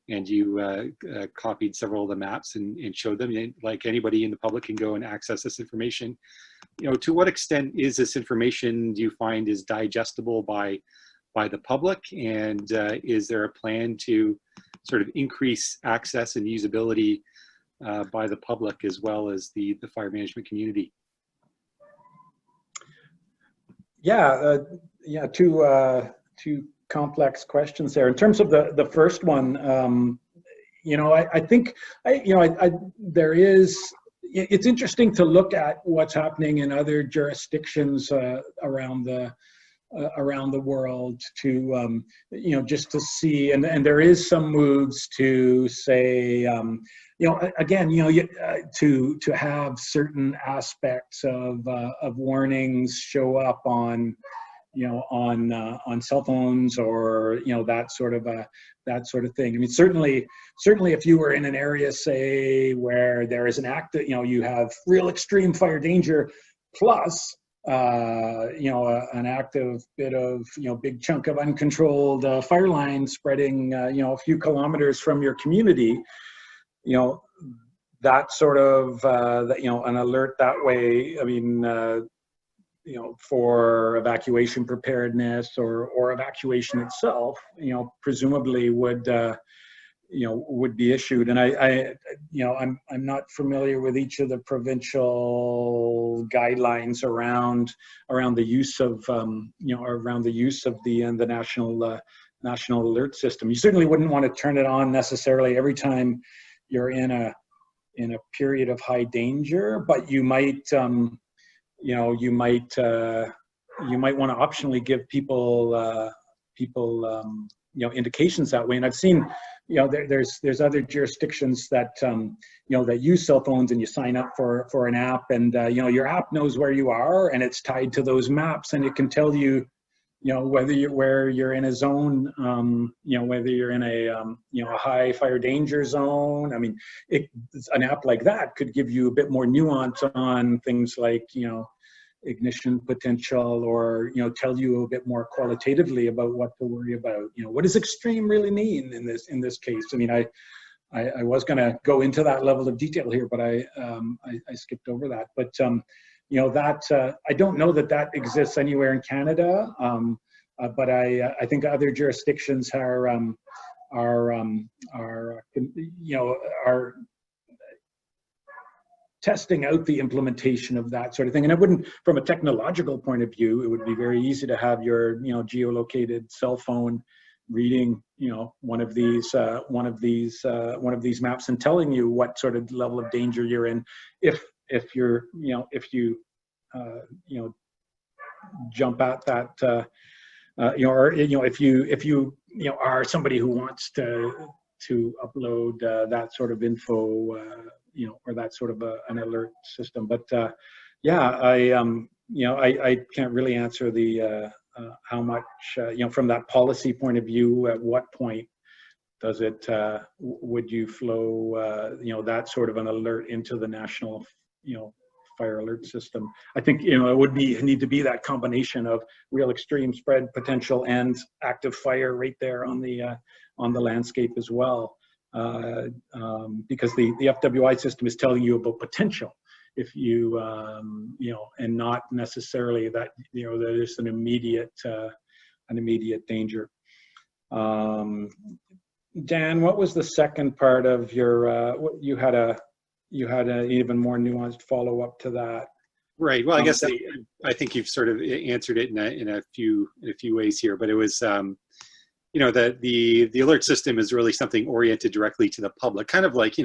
and you copied several of the maps and showed them, like anybody in the public can go and access this information. To what extent is this information, do you find, is digestible by the public? And is there a plan to sort of increase access and usability by the public as well as the fire management community? Yeah, two complex questions there. In terms of the first one, I think there is. It's interesting to look at what's happening in other jurisdictions around the world to just to see, and there is some moves to say again to have certain aspects of warnings show up on cell phones, or that sort of thing. I mean, certainly if you were in an area, say, where there is an active, you have real extreme fire danger plus an active bit of big chunk of uncontrolled fire line spreading a few kilometers from your community, that sort of an alert that way, I mean, for evacuation preparedness or evacuation itself, presumably would be issued. And I'm not familiar with each of the provincial guidelines around the use of around the use of the national alert system. You certainly wouldn't want to turn it on necessarily every time you're in a period of high danger, but you might you might want to optionally give people indications that way. And I've seen, there's other jurisdictions that that use cell phones, and you sign up for an app, and your app knows where you are, and it's tied to those maps, and it can tell you whether you're in a zone, whether you're in a a high fire danger zone. I mean, an app like that could give you a bit more nuance on things like ignition potential, or tell you a bit more qualitatively about what to worry about. What does extreme really mean in this case? I mean, I was going to go into that level of detail here, but I skipped over that. But that I don't know that exists anywhere in Canada, but I think other jurisdictions are testing out the implementation of that sort of thing. And it wouldn't, from a technological point of view, it would be very easy to have your, geolocated cell phone reading, one of these maps and telling you what sort of level of danger you're in. If you're, if you jump at that, or if you are somebody who wants to upload that sort of info, or that sort of an alert system. But yeah, I can't really answer the how much, from that policy point of view, at what point does it, would you flow, that sort of an alert into the national, fire alert system. I think, it would need to be that combination of real extreme spread potential and active fire right there on the landscape as well. Because the FWI system is telling you about potential. If you, and not necessarily that, there's an immediate danger. Dan, what was the second part of your, you had an even more nuanced follow up to that. Right. Well, I guess I think you've sort of answered it in a few ways here, but it was, the alert system is really something oriented directly to the public, kind of like,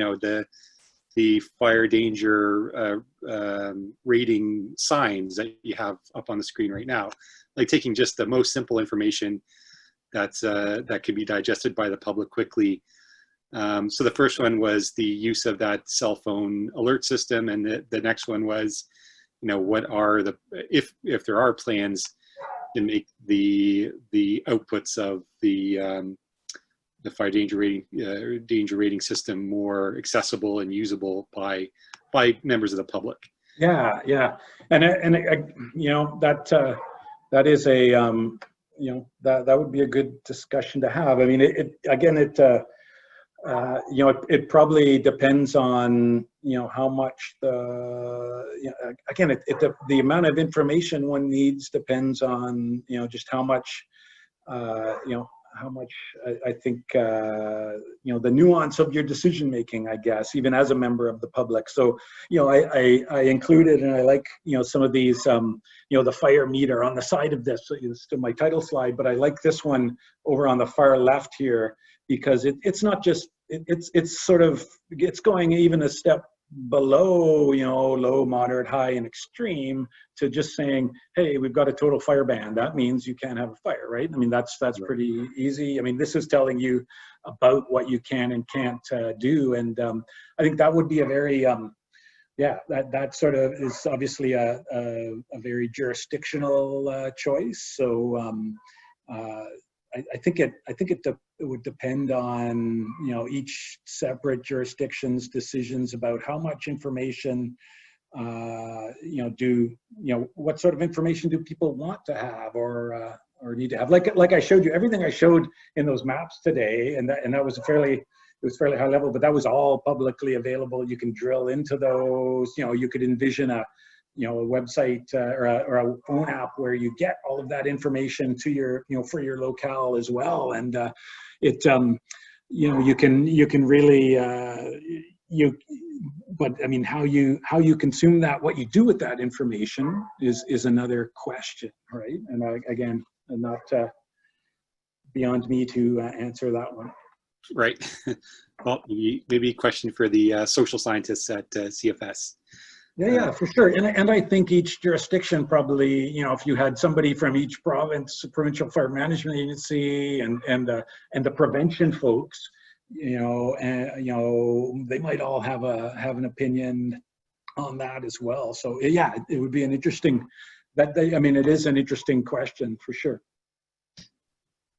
the fire danger rating signs that you have up on the screen right now, like taking just the most simple information that can be digested by the public quickly. So the first one was the use of that cell phone alert system, and the next one was, what are the, if there are plans to make the outputs of the fire danger rating system more accessible and usable by members of the public. Yeah, and that is a that would be a good discussion to have. I mean, it probably depends on how much the amount of information one needs depends on just how much I think the nuance of your decision making, I guess, even as a member of the public. So I included, and I like some of these the fire meter on the side of this. So it's still my title slide, but I like this one over on the far left here, because it's not just it's going even a step below low, moderate, high, and extreme, to just saying, hey, we've got a total fire ban. That means you can't have a fire, right? I mean, that's pretty easy. I mean, this is telling you about what you can and can't do, and I think that would be a very that sort of is obviously a very jurisdictional choice. So I think it would depend on each separate jurisdiction's decisions about how much information what sort of information do people want to have or need to have. Like I showed you, everything I showed in those maps today, and that was fairly high level, but that was all publicly available. You can drill into those. You could envision a website or a phone app where you get all of that information to your, for your locale as well. And you can really, but I mean, how you consume that, what you do with that information is another question, right? And again, not beyond me to answer that one. Right. Well, maybe a question for the social scientists at CFS. Yeah, for sure. And I think each jurisdiction probably, if you had somebody from each province, provincial fire management agency, and the prevention folks, they might all have an opinion on that as well. So yeah, it would be an interesting. It is an interesting question for sure.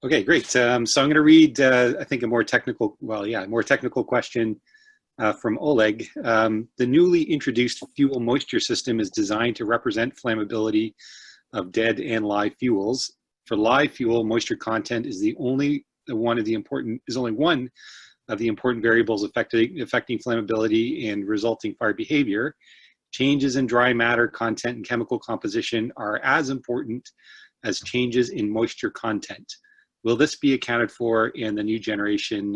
Okay, great. So I'm going to read, I think, a more technical question from Oleg. The newly introduced fuel moisture system is designed to represent flammability of dead and live fuels. For live fuel, moisture content is only one of the important variables affecting flammability and resulting fire behavior. Changes in dry matter content and chemical composition are as important as changes in moisture content. Will this be accounted for in the new generation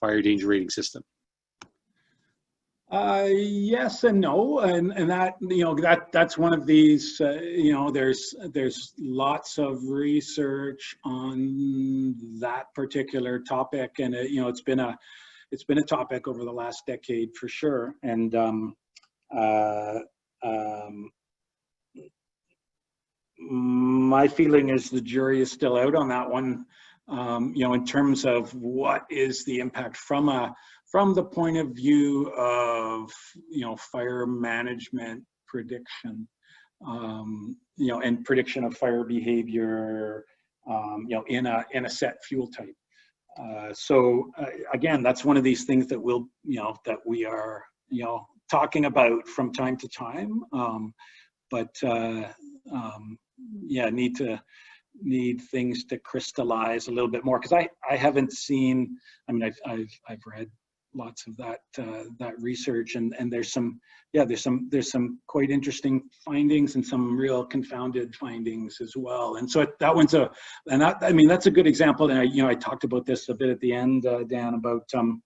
fire danger rating system? Yes and no, and that, you know, that's one of these, you know, there's lots of research on that particular topic, and you know, it's been a topic over the last decade for sure. And uh, um, my feeling is the jury is still out on that one. You know, in terms of what is the impact from the point of view of, you know, fire management prediction, you know, and prediction of fire behavior, you know, in a set fuel type. So again, that's one of these things that we'll, you know, that we are, you know, talking about from time to time, but yeah, need things to crystallize a little bit more, because I haven't seen, I mean, I've read lots of that that research, and there's some, yeah, there's some quite interesting findings and some real confounded findings as well. And so that one's I mean, that's a good example. And you know, I talked about this a bit at the end, Dan, about you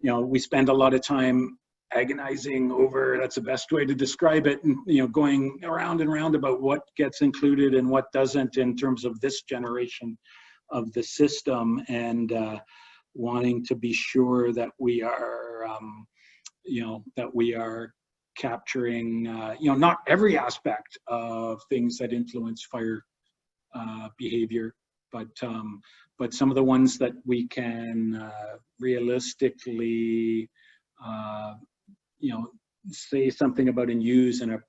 know, we spend a lot of time agonizing over, that's the best way to describe it, and you know, going around and around about what gets included and what doesn't in terms of this generation of the system, and wanting to be sure that we are, you know, that we are capturing, you know, not every aspect of things that influence fire behavior, but some of the ones that we can realistically, you know, say something about and use in a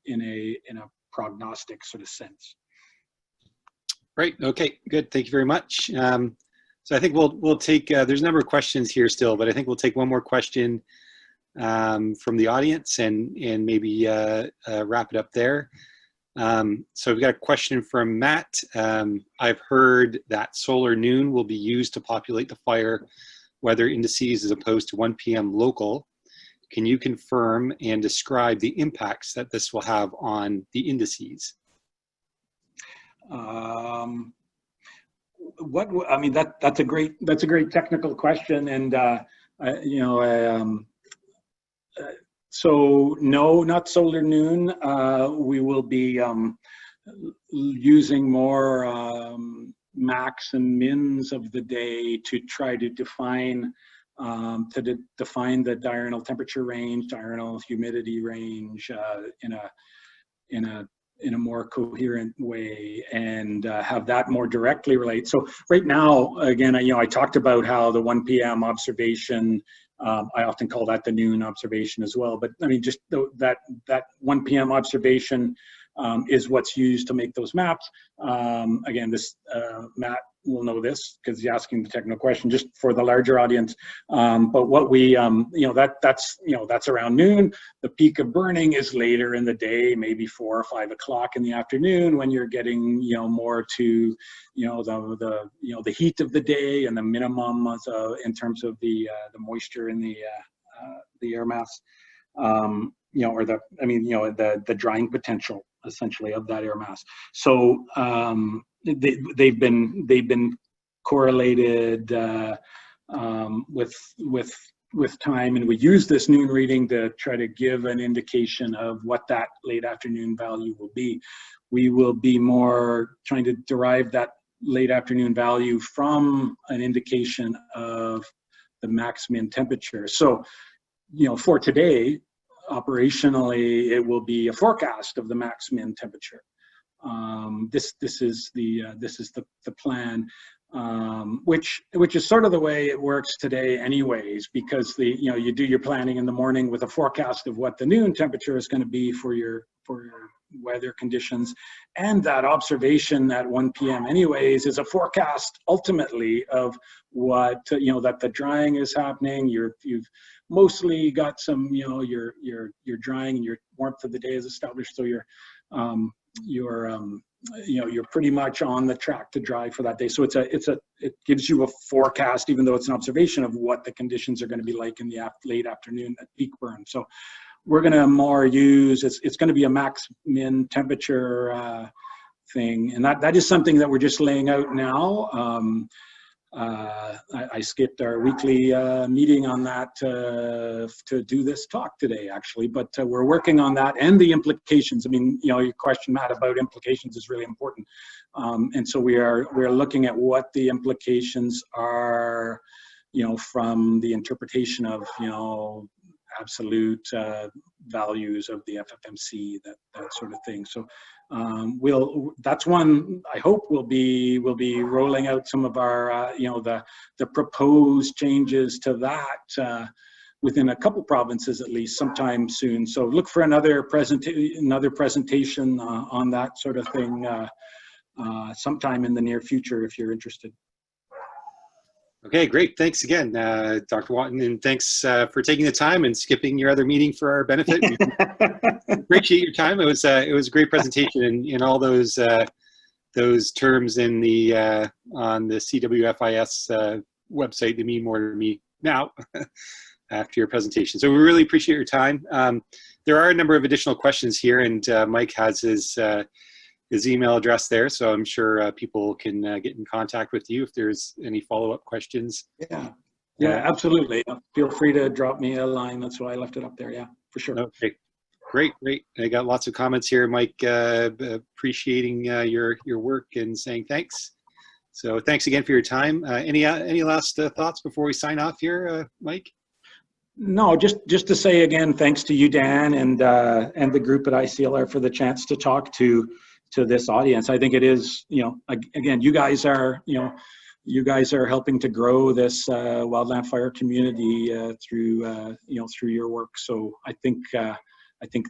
prognostic sort of sense. Great. Okay. Good. Thank you very much. So I think we'll take. There's a number of questions here still, but I think we'll take one more question from the audience and maybe wrap it up there. So we've got a question from Matt. I've heard that solar noon will be used to populate the fire weather indices as opposed to 1 p.m. local. Can you confirm and describe the impacts that this will have on the indices? What I mean, that's a great technical question, and you know, so no, not solar noon. We will be using more max and mins of the day to try to define the diurnal temperature range, diurnal humidity range in a more coherent way, and have that more directly relate. So right now, again, you know, I talked about how the 1 p.m. observation, I often call that the noon observation as well, but I mean, just that 1 p.m. observation is what's used to make those maps. Again, this Matt will know this because he's asking the technical question, just for the larger audience. But what we, you know, that's around noon. The peak of burning is later in the day, maybe 4 or 5 o'clock in the afternoon, when you're getting, you know, more to, you know, the heat of the day, and the minimum in terms of the moisture in the air mass, you know, or the drying potential essentially of that air mass. So they've been correlated with time, and we use this noon reading to try to give an indication of what that late afternoon value will be. We will be more trying to derive that late afternoon value from an indication of the max min temperature. So, you know, for today, operationally, it will be a forecast of the max min temperature. This is the plan, which is sort of the way it works today, anyways, because you know, you do your planning in the morning with a forecast of what the noon temperature is going to be for your weather conditions, and that observation at 1 p.m. anyways is a forecast ultimately of what, you know, that the drying is happening. You've mostly got some, you know, your drying and your warmth of the day is established, so you know, you're pretty much on the track to dry for that day. So it gives you a forecast, even though it's an observation, of what the conditions are going to be like in the late afternoon at peak burn. So we're going to more use, it's going to be a max min temperature thing, and that is something that we're just laying out now. I skipped our weekly meeting on that to do this talk today, actually, but we're working on that and the implications. I mean, you know, your question, Matt, about implications is really important. And so we're looking at what the implications are, you know, from the interpretation of, you know, absolute values of the FFMC, that sort of thing. So that's one I hope we'll be rolling out some of our you know, the proposed changes to that within a couple provinces at least sometime soon. So look for another presentation on that sort of thing sometime in the near future if you're interested. Okay, great. Thanks again, Dr. Wotton, and thanks for taking the time and skipping your other meeting for our benefit. We appreciate your time. It was a great presentation, and all those terms in the on the CWFIS website to mean more to me now after your presentation. So we really appreciate your time. There are a number of additional questions here, and Mike has his email address there, so I'm sure people can get in contact with you if there's any follow-up questions. Yeah, absolutely. Feel free to drop me a line. That's why I left it up there. Yeah, for sure. Okay, great. I got lots of comments here, Mike, appreciating your work and saying thanks. So thanks again for your time. Any last thoughts before we sign off here, Mike? No, just to say again, thanks to you, Dan, and the group at ICLR for the chance to talk to this audience. I think it is, you know, again, you guys are helping to grow this wildland fire community through you know, through your work. So I think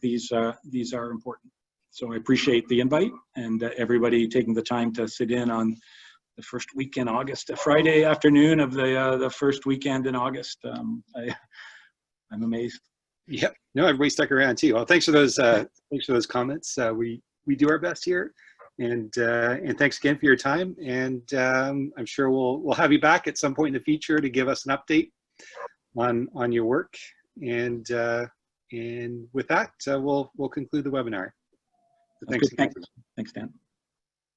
these are important. So I appreciate the invite and everybody taking the time to sit in on the first week in August, a Friday afternoon of the first weekend in August. I'm amazed. Yep. No, everybody stuck around too. Well, thanks for those comments. We do our best here, and thanks again for your time. And I'm sure we'll have you back at some point in the future to give us an update on your work. And with that, we'll conclude the webinar. So thanks. Thanks, Dan.